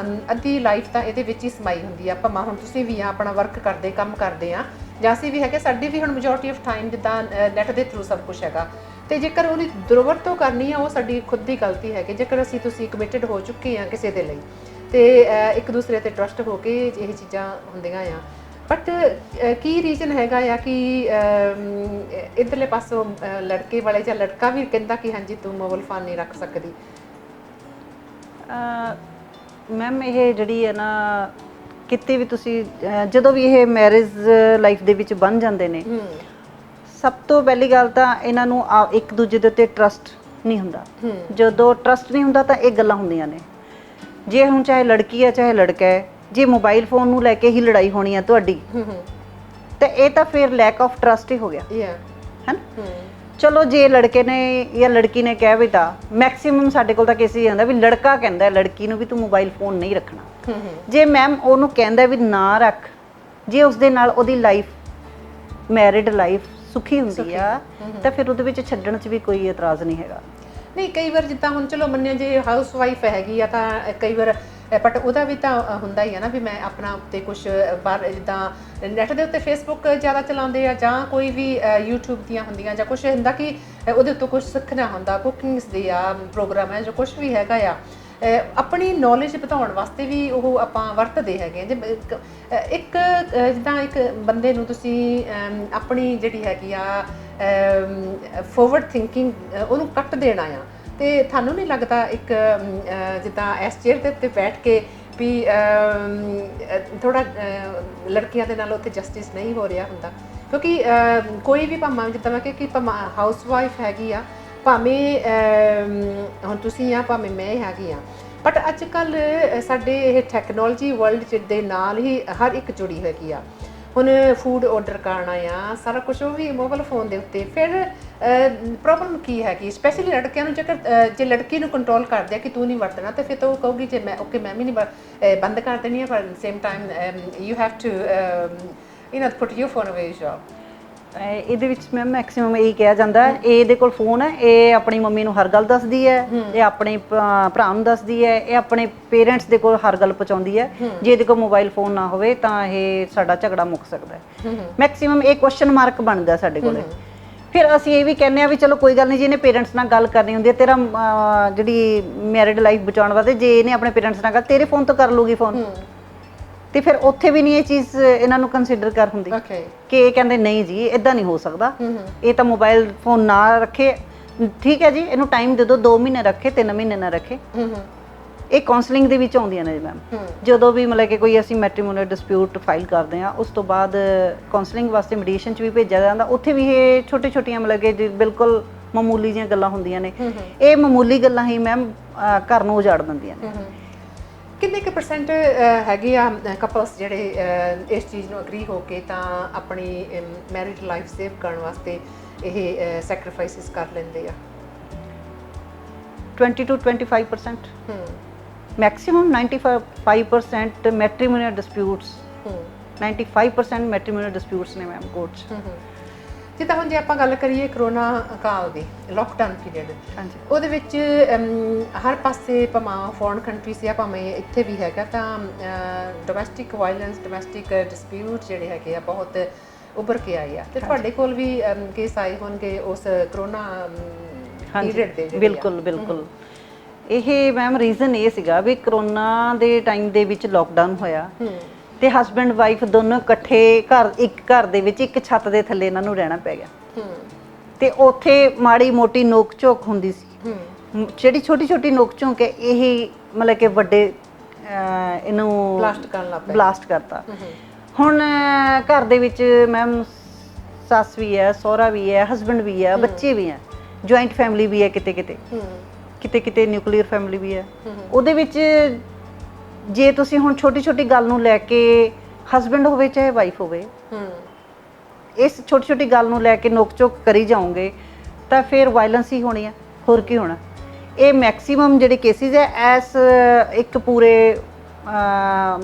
ਅੱਧੀ ਲਾਈਫ ਤਾਂ ਇਹਦੇ ਵਿੱਚ ਹੀ ਸਮਾਈ ਹੁੰਦੀ ਆ। ਆਪਾਂ ਹੁਣ ਤੁਸੀਂ ਵੀ ਆ ਆਪਣਾ ਵਰਕ ਕਰਦੇ, ਕੰਮ ਕਰਦੇ ਆ, ਜਾਂ ਅਸੀਂ ਵੀ ਹੈਗੇ, ਸਾਡੀ ਵੀ ਹੁਣ ਮੈਜੋਰਟੀ ਆਫ ਟਾਈਮ ਜਿੱਦਾਂ ਨੈਟ ਦੇ ਥਰੂ ਸਭ ਕੁਝ ਹੈਗਾ, ਤੇ ਜੇਕਰ ਉਹਦੀ ਦੁਰਵਰਤੋਂ ਕਰਨੀ ਆ ਉਹ ਸਾਡੀ ਖੁਦ ਦੀ ਗਲਤੀ ਹੈ। ਕਿ ਜੇਕਰ ਤੁਸੀਂ ਕਮਿਟਡ ਹੋ ਚੁੱਕੇ ਆ ਕਿਸੇ ਦੇ ਲਈ ਤੇ ਇੱਕ ਦੂਸਰੇ ਤੇ ਟਰਸਟ ਹੋ ਕੇ ਇਹ ਚੀਜ਼ਾਂ ਹੁੰਦੀਆਂ ਆ। ਬਟ ਕੀ ਰੀਜ਼ਨ ਹੈਗਾ ਆ ਕਿ ਇੱਧਰਲੇ ਪਾਸੋਂ ਲੜਕੇ ਵਾਲੇ ਜਾਂ ਲੜਕਾ ਵੀ ਕਹਿੰਦਾ ਕਿ ਹਾਂਜੀ ਤੂੰ ਮੋਬਾਈਲ ਫੋਨ ਨਹੀਂ ਰੱਖ ਸਕਦੀ? ਮੈਮ ਇਹ ਜਿਹੜੀ ਹੈ ਨਾ, ਕਿਤੇ ਵੀ ਤੁਸੀਂ ਜਦੋਂ ਵੀ ਇਹ ਮੈਰਿਜ ਲਾਈਫ ਦੇ ਵਿੱਚ ਬਣ ਜਾਂਦੇ ਨੇ, ਸਭ ਤੋਂ ਪਹਿਲੀ ਗੱਲ ਤਾਂ ਇਹਨਾਂ ਨੂੰ ਇੱਕ ਦੂਜੇ ਦੇ ਉੱਤੇ ਟਰਸਟ ਨਹੀਂ ਹੁੰਦਾ। ਜਦੋਂ ਟਰਸਟ ਨਹੀਂ ਹੁੰਦਾ ਤਾਂ ਇਹ ਗੱਲਾਂ ਹੁੰਦੀਆਂ ਨੇ। ਜੇ ਹੁਣ ਚਾਹੇ ਲੜਕੀ ਹੈ ਚਾਹੇ ਲੜਕਾ ਹੈ, ਜੇ ਮੋਬਾਈਲ ਫੋਨ ਨੂੰ ਲੈ ਕੇ ਹੀ ਲੜਾਈ ਹੋਣੀ ਹੈ ਤੁਹਾਡੀ, ਤੇ ਇਹ ਤਾਂ ਫਿਰ ਲੈਕ ਆਫ ਟਰਸਟ ਹੀ ਹੋ ਗਿਆ, ਹੈ ਨਾ। ਚਲੋ ਜੇ ਲੜਕੇ ਨੇ ਜਾਂ ਲੜਕੀ ਨੇ ਕਹਿ ਵੀ ਤਾਂ ਮੈਕਸਿਮਮ ਸਾਡੇ ਕੋਲ ਤਾਂ ਕੇਸ ਹੀ ਆਉਂਦਾ ਵੀ ਲੜਕਾ ਕਹਿੰਦਾ ਲੜਕੀ ਨੂੰ ਵੀ ਤੂੰ ਮੋਬਾਈਲ ਫੋਨ ਨਹੀਂ ਰੱਖਣਾ। ਜੇ ਮੈਮ ਉਹਨੂੰ ਕਹਿੰਦਾ ਵੀ ਨਾ ਰੱਖ, ਜੇ ਉਸਦੇ ਨਾਲ ਉਹਦੀ ਲਾਈਫ ਮੈਰਿਡ ਲਾਈਫ ਸੁਖੀ ਹੁੰਦੀ ਆ ਤਾਂ ਫਿਰ ਉਹਦੇ ਵਿੱਚ ਛੱਡਣ 'ਚ ਵੀ ਕੋਈ ਇਤਰਾਜ਼ ਨਹੀਂ ਹੈਗਾ। ਨਹੀਂ, ਕਈ ਵਾਰ ਜਿੱਦਾਂ ਹੁਣ ਚਲੋ ਮੰਨਿਆ ਜੇ ਹਾਊਸ ਵਾਈਫ ਹੈਗੀ ਆ ਤਾਂ ਕਈ ਵਾਰ, ਬਟ ਉਹਦਾ ਵੀ ਤਾਂ ਹੁੰਦਾ ਹੀ ਆ ਨਾ ਵੀ ਮੈਂ ਆਪਣਾ ਉੱਤੇ ਕੁਛ ਬਾਹਰ ਜਿੱਦਾਂ ਨੈਟ ਦੇ ਉੱਤੇ ਫੇਸਬੁੱਕ ਜ਼ਿਆਦਾ ਚਲਾਉਂਦੇ ਆ ਜਾਂ ਕੋਈ ਵੀ YouTube ਦੀਆਂ ਹੁੰਦੀਆਂ ਜਾਂ ਕੁਛ ਹੁੰਦਾ ਕਿ ਉਹਦੇ ਉੱਤੋਂ ਕੁਛ ਸਿੱਖਣਾ ਹੁੰਦਾ, ਕੁਕਿੰਗਸ ਦੇ ਆ ਪ੍ਰੋਗਰਾਮ ਹੈ ਜਾਂ ਕੁਛ ਵੀ ਹੈਗਾ ਆ, ਆਪਣੀ ਨੌਲੇਜ ਵਧਾਉਣ ਵਾਸਤੇ ਵੀ ਉਹ ਆਪਾਂ ਵਰਤਦੇ ਹੈਗੇ। ਜੇ ਇੱਕ ਜਿੱਦਾਂ ਇੱਕ ਬੰਦੇ ਨੂੰ ਤੁਸੀਂ ਆਪਣੀ ਜਿਹੜੀ ਹੈਗੀ ਆ ਫੋਰਵਰਡ ਥਿੰਕਿੰਗ ਉਹਨੂੰ ਕੱਟ ਦੇਣਾ ਆ, ਤੇ ਤੁਹਾਨੂੰ ਨਹੀਂ ਲੱਗਦਾ ਇੱਕ ਜਿੱਦਾਂ ਇਸ ਚੇਅਰ ਦੇ ਉੱਤੇ ਬੈਠ ਕੇ ਵੀ ਥੋੜਾ ਲੜਕੀਆਂ ਦੇ ਨਾਲ ਉੱਥੇ ਜਸਟਿਸ ਨਹੀਂ ਹੋ ਰਿਹਾ ਹੁੰਦਾ? ਕਿਉਂਕਿ ਕੋਈ ਵੀ ਭਾਵੇਂ ਜਿੱਦਾਂ ਮੈਂ ਕਿ ਹਾਊਸ ਵਾਈਫ ਹੈਗੀ ਆ, ਭਾਵੇਂ ਹੁਣ ਤੁਸੀਂ ਆ ਭਾਵੇਂ ਮੈਂ ਹੈਗੀ ਆ, ਬਟ ਅੱਜ ਕੱਲ੍ਹ ਸਾਡੇ ਇਹ ਟੈਕਨੋਲੋਜੀ ਵਰਲਡ ਦੇ ਨਾਲ ਹੀ ਹਰ ਇੱਕ ਜੁੜੀ ਹੈਗੀ ਆ। ਹੁਣ ਫੂਡ ਆਰਡਰ ਕਰਨਾ ਆ, ਸਾਰਾ ਕੁਝ ਉਹ ਵੀ ਮੋਬਾਈਲ ਫੋਨ ਦੇ ਉੱਤੇ। ਫਿਰ ਪ੍ਰੋਬਲਮ ਕੀ ਹੈਗੀ ਸਪੈਸ਼ਲੀ ਲੜਕਿਆਂ ਨੂੰ? ਜੇਕਰ ਜੇ ਲੜਕੀ ਨੂੰ ਕੰਟਰੋਲ ਕਰਦੇ ਆ ਕਿ ਤੂੰ ਨਹੀਂ ਵਰਤਣਾ, ਤੇ ਫਿਰ ਤਾਂ ਉਹ ਕਹੂਗੀ ਜੇ ਮੈਂ ਓਕੇ ਮੈਂ ਵੀ ਨਹੀਂ ਬੰਦ ਕਰ ਦੇਣੀ ਆ, ਪਰ same time you have to put your phone away job. ਇਹਦੇ ਵਿੱਚ ਮੈਮ ਮੈਕਸਿਮਮ ਇਹੀ ਕਿਹਾ ਜਾਂਦਾ ਇਹ ਇਹਦੇ ਕੋਲ ਫੋਨ ਹੈ, ਇਹ ਆਪਣੀ ਮੰਮੀ ਨੂੰ ਹਰ ਗੱਲ ਦੱਸਦੀ ਹੈ, ਇਹ ਆਪਣੇ ਭਰਾ ਨੂੰ ਦੱਸਦੀ ਹੈ, ਇਹ ਆਪਣੇ ਪੇਰੈਂਟਸ ਦੇ ਕੋਲ ਹਰ ਗੱਲ ਪਹੁੰਚਾਉਂਦੀ ਹੈ। ਜੇ ਇਹਦੇ ਕੋਲ ਮੋਬਾਈਲ ਫੋਨ ਨਾ ਹੋਵੇ ਤਾਂ ਇਹ ਸਾਡਾ ਝਗੜਾ ਮੁੱਕ ਸਕਦਾ ਹੈ। ਮੈਕਸਿਮਮ ਇਹ ਕੁਐਸਚਨ ਮਾਰਕ ਬਣਦਾ ਸਾਡੇ ਕੋਲੇ। ਫਿਰ ਅਸੀਂ ਇਹ ਵੀ ਕਹਿੰਦੇ ਆ ਵੀ ਚਲੋ ਕੋਈ ਗੱਲ ਨਹੀਂ, ਜੀ ਇਹਨੇ ਪੇਰੈਂਟਸ ਨਾਲ ਗੱਲ ਕਰਨੀ ਹੁੰਦੀ ਹੈ, ਤੇਰਾ ਜਿਹੜੀ ਮੈਰਿਡ ਲਾਈਫ ਬਚਾਉਣ ਵਾਸਤੇ ਜੇ ਇਹਨੇ ਆਪਣੇ ਪੇਰੈਂਟਸ ਨਾਲ ਗੱਲ ਤੇਰੇ ਫੋਨ ਤੋਂ ਕਰ ਲੂਗੀ ਫੋਨ, ਤੇ ਫਿਰ ਉੱਥੇ ਵੀ ਨਹੀਂ ਇਹ ਚੀਜ਼ ਇਹਨਾਂ ਨੂੰ ਕੰਸੀਡਰ ਕਰ ਹੁੰਦੀ ਕਿ ਇਹ ਕਹਿੰਦੇ ਨਹੀਂ ਜੀ ਇਦਾਂ ਨਹੀਂ ਹੋ ਸਕਦਾ, ਇਹ ਤਾਂ ਮੋਬਾਈਲ ਫੋਨ ਨਾ ਰੱਖੇ, ਠੀਕ ਹੈ ਜੀ ਇਹਨੂੰ ਟਾਈਮ ਦੇ ਦਿਓ, 2 ਮਹੀਨੇ ਰੱਖੇ 3 ਮਹੀਨੇ ਨਾ ਰੱਖੇ। ਇਹ ਕਾਉਂਸਲਿੰਗ ਦੇ ਵਿੱਚ ਆਉਂਦੀਆਂ ਨੇ ਜੀ ਮੈਮ। ਜਦੋਂ ਵੀ ਮਤਲਬ ਕਿ ਕੋਈ ਅਸੀਂ ਮੈਟਰੀਮੋਨੀਅਲ ਡਿਸਪਿਊਟ ਫਾਈਲ ਕਰਦੇ ਹਾਂ, ਉਸ ਤੋਂ ਬਾਅਦ ਕਾਉਂਸਲਿੰਗ ਵਾਸਤੇ ਮੀਡੀਏਸ਼ਨ 'ਚ ਵੀ ਭੇਜਿਆ ਜਾਂਦਾ। ਉੱਥੇ ਵੀ ਇਹ ਛੋਟੀਆਂ ਮਤਲਬ ਕਿ ਬਿਲਕੁਲ ਮਾਮੂਲੀ ਜਿਹੀਆਂ ਗੱਲਾਂ ਹੁੰਦੀਆਂ ਨੇ। ਇਹ ਮਾਮੂਲੀ ਗੱਲਾਂ ਹੀ ਮੈਮ ਘਰ ਨੂੰ ਉਜਾੜ ਦਿੰਦੀਆਂ ਨੇ। ਕਿੰਨੇ ਕੁ ਪਰਸੈਂਟ ਹੈਗੇ ਆ ਕਪਲਸ ਜਿਹੜੇ ਇਸ ਚੀਜ਼ ਨੂੰ ਅਗਰੀ ਹੋ ਕੇ ਤਾਂ ਆਪਣੀ ਮੈਰਿਡ ਲਾਈਫ ਸੇਵ ਕਰਨ ਵਾਸਤੇ ਇਹ ਸੈਕਰੀਫਾਈਸਿਸ ਕਰ ਲੈਂਦੇ ਆ? 20 to 25%। Maximum 95% matrimonial disputes, 95% matrimonial disputes ਨੇ ਮੈਮ ਕੋਰਟ 'ਚ। ਜਿੱਦਾਂ ਹੁਣ ਜੇ ਆਪਾਂ ਗੱਲ ਕਰੀਏ ਕਰੋਨਾ ਕਾਲ ਦੀ, ਲੋਕਡਾਊਨ ਪੀਰੀਅਡ, ਉਹਦੇ ਵਿੱਚ ਹਰ ਪਾਸੇ ਭਾਵੇਂ ਫੋਰਨ ਕੰਟਰੀਜ਼ ਜਾਂ ਭਾਵੇਂ ਇੱਥੇ ਵੀ ਹੈਗਾ ਤਾਂ ਡੋਮੈਸਟਿਕ ਵਾਇਲੈਂਸ, ਡੋਮੈਸਟਿਕ ਡਿਸਪਿਊਟ ਜਿਹੜੇ ਹੈਗੇ ਆ ਬਹੁਤ ਉੱਭਰ ਕੇ ਆਏ ਆ। ਤੇ ਤੁਹਾਡੇ ਕੋਲ ਵੀ ਕੇਸ ਆਏ ਹੋਣਗੇ ਉਸ ਕਰੋਨਾ ਪੀਰੀਅਡ ਦੇ? ਬਿਲਕੁਲ ਬਿਲਕੁਲ। ਇਹ ਮੈਮ ਰੀਜ਼ਨ ਇਹ ਸੀਗਾ ਵੀ ਕਰੋਨਾ ਦੇ ਟਾਈਮ ਦੇ ਵਿੱਚ ਲੋਕਡਾਊਨ ਹੋਇਆ ਤੇ ਹਸਬੈਂਡ ਵਾਈਫ ਦੋਨੋਂ ਇਕੱਠੇ ਇੱਕ ਘਰ ਦੇ ਵਿੱਚ ਇੱਕ ਛੱਤ ਦੇ ਥੱਲੇ ਇਹਨਾਂ ਨੂੰ ਰਹਿਣਾ ਪੈ ਗਿਆ। ਤੇ ਉੱਥੇ ਮਾੜੀ ਮੋਟੀ ਨੋਕ ਝੋਕ ਹੁੰਦੀ ਸੀ, ਜਿਹੜੀ ਛੋਟੀ ਨੋਕ ਝੋਕ ਹੈ ਇਹ ਮਤਲਬ ਕਿ ਵੱਡੇ ਇਹਨੂੰ ਬਲਾਸਟ ਕਰਤਾ। ਹੁਣ ਘਰ ਦੇ ਵਿੱਚ ਮੈਮ ਸੱਸ ਵੀ ਹੈ, ਸਹੁਰਾ ਵੀ ਹੈ, ਹਸਬੈਂਡ ਵੀ ਹੈ, ਬੱਚੇ ਵੀ ਹੈ, ਜੁਆਇੰਟ ਫੈਮਿਲੀ ਵੀ ਹੈ, ਕਿਤੇ ਨਿਊਕਲੀਅਰ ਫੈਮਿਲੀ ਵੀ ਹੈ। ਉਹਦੇ ਵਿੱਚ ਜੇ ਤੁਸੀਂ ਹੁਣ ਛੋਟੀ ਗੱਲ ਨੂੰ ਲੈ ਕੇ ਹਸਬੈਂਡ ਹੋਵੇ ਚਾਹੇ ਵਾਈਫ ਹੋਵੇ, ਇਸ ਛੋਟੀ ਗੱਲ ਨੂੰ ਲੈ ਕੇ ਨੋਕ ਝੋਕ ਕਰੀ ਜਾਓਗੇ ਤਾਂ ਫਿਰ ਵਾਇਲੈਂਸ ਹੀ ਹੋਣੀ ਹੈ, ਹੋਰ ਕੀ ਹੋਣਾ। ਇਹ ਮੈਕਸਿਮਮ ਜਿਹੜੇ ਕੇਸਿਸ ਹੈ ਐਸ ਇੱਕ ਪੂਰੇ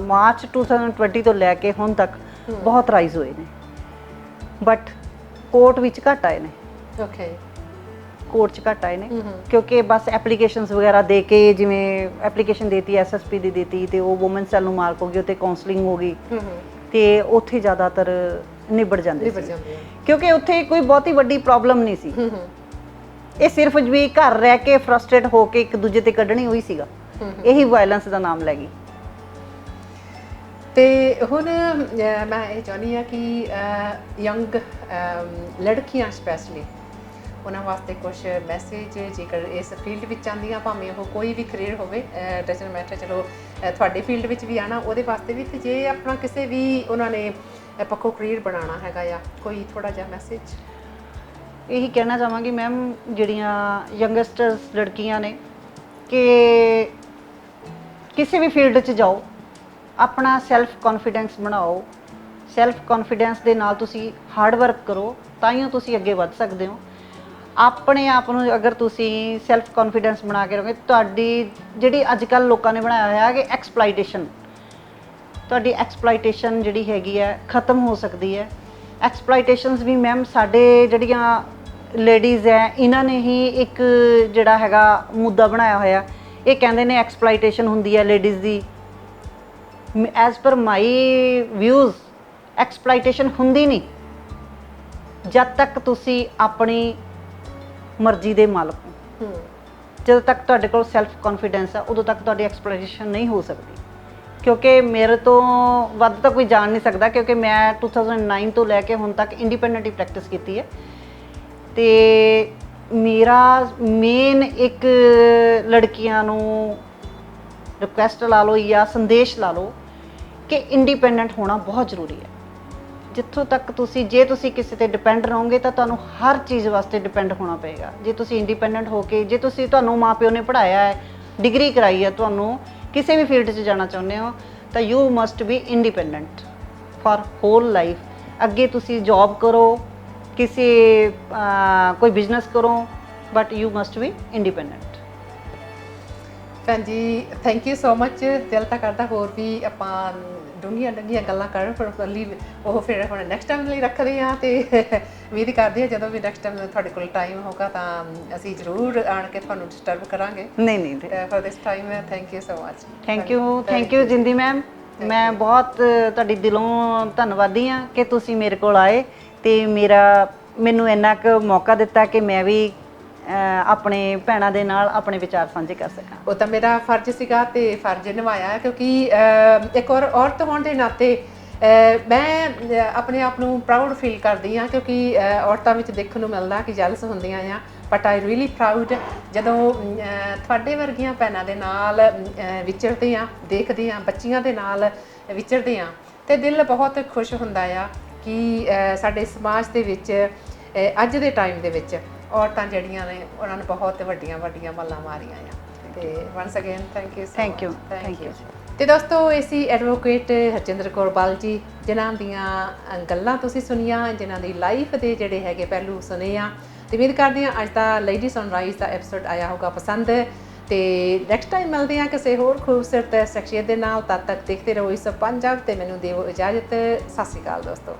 ਮਾਰਚ 2020 ਤੋਂ ਲੈ ਕੇ ਹੁਣ ਤੱਕ ਬਹੁਤ ਰਾਈਜ਼ ਹੋਏ ਨੇ, ਬਟ ਕੋਰਟ ਵਿੱਚ ਘੱਟ ਆਏ ਨੇ, ਓਕੇ, ਕੋਰਟ 'ਚ ਘੱਟ ਆਏ ਨੇ ਕਿਉਂਕਿ ਬਸ ਐਪਲੀਕੇਸ਼ਨਸ ਵਗੈਰਾ ਦੇ ਕੇ, ਜਿਵੇਂ ਐਪਲੀਕੇਸ਼ਨ ਦੇਤੀ ਐਸਐਸਪੀ ਦੀ ਦੇਤੀ ਤੇ ਉਹ ਵੂਮਨ ਸੈੱਲ ਨੂੰ ਮਾਰਕ ਹੋ ਗਈ, ਉੱਤੇ ਕਾਉਂਸਲਿੰਗ ਹੋ ਗਈ ਤੇ ਉੱਥੇ ਜ਼ਿਆਦਾਤਰ ਨਿਬੜ ਜਾਂਦੇ ਸੀ ਕਿਉਂਕਿ ਉੱਥੇ ਕੋਈ ਬਹੁਤੀ ਵੱਡੀ ਪ੍ਰੋਬਲਮ ਨਹੀਂ ਸੀ। ਇਹ ਸਿਰਫ ਵੀ ਘਰ ਰਹਿ ਕੇ ਫਰਸਟ੍ਰੇਟ ਹੋ ਕੇ ਇੱਕ ਦੂਜੇ ਤੇ ਕੱਢਣੀ ਹੋਈ ਸੀਗਾ, ਇਹੀ ਵਾਇਲੈਂਸ ਦਾ ਨਾਮ ਲੈ ਗਈ। ਤੇ ਹੁਣ ਮੈਂ ਇਹ ਚਾਹੁੰਦੀ ਹਾਂ ਕਿ ਯੰਗ ਲੜਕੀਆਂ ਸਪੈਸ਼ਲੀ ਉਹਨਾਂ ਵਾਸਤੇ ਕੁਝ ਮੈਸੇਜ, ਜੇਕਰ ਇਸ ਫੀਲਡ ਵਿੱਚ ਆਉਂਦੀਆਂ, ਭਾਵੇਂ ਉਹ ਕੋਈ ਵੀ ਕਰੀਅਰ ਹੋਵੇ, ਡਜ਼ਨਟ ਮੈਟਰ, ਚਲੋ ਤੁਹਾਡੇ ਫੀਲਡ ਵਿੱਚ ਵੀ ਆਣਾ ਉਹਦੇ ਵਾਸਤੇ ਵੀ, ਤੇ ਜੇ ਆਪਣਾ ਕਿਸੇ ਵੀ ਉਹਨਾਂ ਨੇ ਪੱਕੋ ਕਰੀਅਰ ਬਣਾਉਣਾ ਹੈਗਾ ਆ, ਕੋਈ ਥੋੜਾ ਜਿਹਾ ਮੈਸੇਜ। ਇਹੀ ਕਹਿਣਾ ਚਾਹਾਂਗੀ ਮੈਮ, ਜਿਹੜੀਆਂ ਯੰਗਸਟਰਸ ਲੜਕੀਆਂ ਨੇ, ਕਿ ਕਿਸੇ ਵੀ ਫੀਲਡ 'ਚ ਜਾਓ, ਆਪਣਾ ਸੈਲਫ ਕੌਨਫੀਡੈਂਸ ਬਣਾਓ। ਸੈਲਫ ਕੌਨਫੀਡੈਂਸ ਦੇ ਨਾਲ ਤੁਸੀਂ ਹਾਰਡ ਵਰਕ ਕਰੋ, ਤਾਂ ਹੀ ਤੁਸੀਂ ਅੱਗੇ ਵੱਧ ਸਕਦੇ ਹੋ। ਆਪਣੇ ਆਪ ਨੂੰ ਅਗਰ ਤੁਸੀਂ ਸੈਲਫ ਕੌਨਫੀਡੈਂਸ ਬਣਾ ਕੇ ਰਹੋਗੇ, ਤੁਹਾਡੀ ਜਿਹੜੀ ਅੱਜ ਕੱਲ੍ਹ ਲੋਕਾਂ ਨੇ ਬਣਾਇਆ ਹੋਇਆ ਕਿ ਐਕਸਪਲਾਈਟੇਸ਼ਨ, ਤੁਹਾਡੀ ਐਕਸਪਲਾਈਟੇਸ਼ਨ ਜਿਹੜੀ ਹੈਗੀ ਹੈ ਖਤਮ ਹੋ ਸਕਦੀ ਹੈ। ਐਕਸਪਲਾਈਟੇਸ਼ਨਸ ਵੀ ਮੈਮ ਸਾਡੇ ਜਿਹੜੀਆਂ ਲੇਡੀਜ਼ ਹੈ, ਇਹਨਾਂ ਨੇ ਹੀ ਇੱਕ ਜਿਹੜਾ ਹੈਗਾ ਮੁੱਦਾ ਬਣਾਇਆ ਹੋਇਆ। ਇਹ ਕਹਿੰਦੇ ਨੇ ਐਕਸਪਲਾਈਟੇਸ਼ਨ ਹੁੰਦੀ ਹੈ ਲੇਡੀਜ਼ ਦੀ। ਐਜ਼ ਪਰ ਮਾਈ ਵਿਊਜ਼, ਐਕਸਪਲਾਈਟੇਸ਼ਨ ਹੁੰਦੀ ਨਹੀਂ ਜਦ ਤੱਕ ਤੁਸੀਂ ਆਪਣੀ ਮਰਜ਼ੀ ਦੇ ਮਾਲਕ ਹੋ। ਜਦੋਂ ਤੱਕ ਤੁਹਾਡੇ ਕੋਲ ਸੈਲਫ ਕੌਨਫੀਡੈਂਸ ਆ, ਉਦੋਂ ਤੱਕ ਤੁਹਾਡੀ ਐਕਸਪਲਾਈਟੇਸ਼ਨ ਨਹੀਂ ਹੋ ਸਕਦੀ। ਕਿਉਂਕਿ ਮੇਰੇ ਤੋਂ ਵੱਧ ਤਾਂ ਕੋਈ ਜਾਣ ਨਹੀਂ ਸਕਦਾ, ਕਿਉਂਕਿ ਮੈਂ 2009 ਤੋਂ ਲੈ ਕੇ ਹੁਣ ਤੱਕ ਇੰਡੀਪੈਂਡੈਂਟ ਹੀ ਪ੍ਰੈਕਟਿਸ ਕੀਤੀ ਹੈ। ਤੇ ਮੇਰਾ ਮੇਨ ਇੱਕ ਲੜਕੀਆਂ ਨੂੰ ਰਿਕੁਐਸਟ ਲਾ ਲਓ ਜਾਂ ਸੰਦੇਸ਼ ਲਾ ਲਓ ਕਿ ਇੰਡੀਪੈਂਡੈਂਟ ਹੋਣਾ ਬਹੁਤ ਜ਼ਰੂਰੀ ਹੈ। ਜਿੱਥੋਂ ਤੱਕ ਤੁਸੀਂ, ਜੇ ਤੁਸੀਂ ਕਿਸੇ ਤੇ ਡਿਪੈਂਡ ਰਹੋਗੇ ਤਾਂ ਤੁਹਾਨੂੰ ਹਰ ਚੀਜ਼ ਵਾਸਤੇ ਡਿਪੈਂਡ ਹੋਣਾ ਪਏਗਾ। ਜੇ ਤੁਸੀਂ ਇੰਡੀਪੈਂਡੈਂਟ ਹੋ ਕੇ, ਜੇ ਤੁਸੀਂ, ਤੁਹਾਨੂੰ ਮਾਂ-ਪਿਓ ਨੇ ਪੜ੍ਹਾਇਆ ਹੈ, ਡਿਗਰੀ ਕਰਾਈ ਹੈ, ਤੁਹਾਨੂੰ ਕਿਸੇ ਵੀ ਫੀਲਡ 'ਚ ਜਾਣਾ ਚਾਹੁੰਦੇ ਹੋ, ਤਾਂ you must B independent for hole life. ਅੱਗੇ ਤੁਸੀਂ ਜੌਬ ਕਰੋ, ਕਿਸੇ ਕੋਈ ਬਿਜ਼ਨਸ ਕਰੋ, but you must B independent. ਭੈਣ ਜੀ ਥੈਂਕ ਯੂ ਸੋ ਮਚ। ਦਿਲ ਤਾਂ ਕਰਦਾ ਹੋਰ ਵੀ ਆਪਾਂ ਡੂੰਘੀਆਂ ਗੱਲਾਂ ਕਰਨ, ਪਰ ਲਈ ਉਹ ਫਿਰ ਹੁਣ ਨੈਕਸਟ ਟਾਈਮ ਲਈ ਰੱਖਦੇ ਹਾਂ। ਤੇ ਉਮੀਦ ਕਰਦੇ ਹਾਂ ਜਦੋਂ ਵੀ ਨੈਕਸਟ ਟਾਈਮ ਤੁਹਾਡੇ ਕੋਲ ਟਾਈਮ ਹੋਗਾ ਤਾਂ ਅਸੀਂ ਜ਼ਰੂਰ ਆਣ ਕੇ ਤੁਹਾਨੂੰ ਡਿਸਟਰਬ ਕਰਾਂਗੇ। ਨਹੀਂ for this time thank you so much. Thank you ਜਿੰਦੀ ਮੈਮ। ਮੈਂ ਬਹੁਤ ਤੁਹਾਡੀ ਦਿਲੋਂ ਧੰਨਵਾਦੀ ਹਾਂ ਕਿ ਤੁਸੀਂ ਮੇਰੇ ਕੋਲ ਆਏ ਤੇ ਮੈਨੂੰ ਇੰਨਾ ਕੁ ਮੌਕਾ ਦਿੱਤਾ ਕਿ ਮੈਂ ਵੀ ਆਪਣੇ ਭੈਣਾਂ ਦੇ ਨਾਲ ਆਪਣੇ ਵਿਚਾਰ ਸਾਂਝੇ ਕਰ ਸਕਾਂ। ਉਹ ਤਾਂ ਮੇਰਾ ਫਰਜ਼ ਸੀਗਾ ਤੇ ਫਰਜ਼ ਨਿਭਾਇਆ, ਕਿਉਂਕਿ ਇੱਕ ਔਰਤ ਹੋਣ ਦੇ ਨਾਤੇ ਮੈਂ ਆਪਣੇ ਆਪ ਨੂੰ ਪ੍ਰਾਊਡ ਫੀਲ ਕਰਦੀ ਹਾਂ, ਕਿਉਂਕਿ ਔਰਤਾਂ ਵਿੱਚ ਦੇਖਣ ਨੂੰ ਮਿਲਦਾ ਕਿ ਜੈਲਸ ਹੁੰਦੀਆਂ ਆ, ਬਟ ਆਈ ਰੀਅਲੀ ਪ੍ਰਾਊਡ ਜਦੋਂ ਤੁਹਾਡੇ ਵਰਗੀਆਂ ਭੈਣਾਂ ਦੇ ਨਾਲ ਵਿਚਰਦੇ ਹਾਂ, ਦੇਖਦੇ ਹਾਂ, ਬੱਚੀਆਂ ਦੇ ਨਾਲ ਵਿਚਰਦੇ ਹਾਂ, ਤੇ ਦਿਲ ਬਹੁਤ ਖੁਸ਼ ਹੁੰਦਾ ਆ ਕਿ ਸਾਡੇ ਸਮਾਜ ਦੇ ਵਿੱਚ ਅੱਜ ਦੇ ਟਾਈਮ ਦੇ ਵਿੱਚ ਔਰਤਾਂ ਜਿਹੜੀਆਂ ਨੇ ਉਹਨਾਂ ਨੇ ਬਹੁਤ ਵੱਡੀਆਂ ਮੱਲਾਂ ਮਾਰੀਆਂ ਆ। ਤੇ ਵਨਸ ਅਗੇਨ ਥੈਂਕ ਯੂ। ਤੇ ਦੋਸਤੋ, ਇਹ ਸੀ ਐਡਵੋਕੇਟ ਹਰਜਿੰਦਰ ਕੌਰ ਬਾਲ ਜੀ, ਜਿਨ੍ਹਾਂ ਦੀਆਂ ਗੱਲਾਂ ਤੁਸੀਂ ਸੁਣੀਆਂ, ਜਿਨ੍ਹਾਂ ਦੀ ਲਾਈਫ ਦੇ ਜਿਹੜੇ ਹੈਗੇ ਪਹਿਲੂ ਸੁਣੇ ਆ। ਤੇ ਉਮੀਦ ਕਰਦੇ ਹਾਂ ਅੱਜ ਦਾ ਲੇਡੀ ਸਨਰਾਈਜ਼ ਦਾ ਐਪੀਸੋਡ ਆਇਆ ਹੋਗਾ ਪਸੰਦ। ਤੇ ਨੈਕਸਟ ਟਾਈਮ ਮਿਲਦੇ ਹਾਂ ਕਿਸੇ ਹੋਰ ਖੂਬਸੂਰਤ ਸ਼ਖਸੀਅਤ ਦੇ ਨਾਲ। ਤਦ ਤੱਕ ਦੇਖਦੇ ਰਹੋ ਇਸ ਪੰਜਾਬ ਤੇ ਮੈਨੂੰ ਦਿਓ ਇਜਾਜ਼ਤ। ਸਤਿ ਸ਼੍ਰੀ ਅਕਾਲ ਦੋਸਤੋ।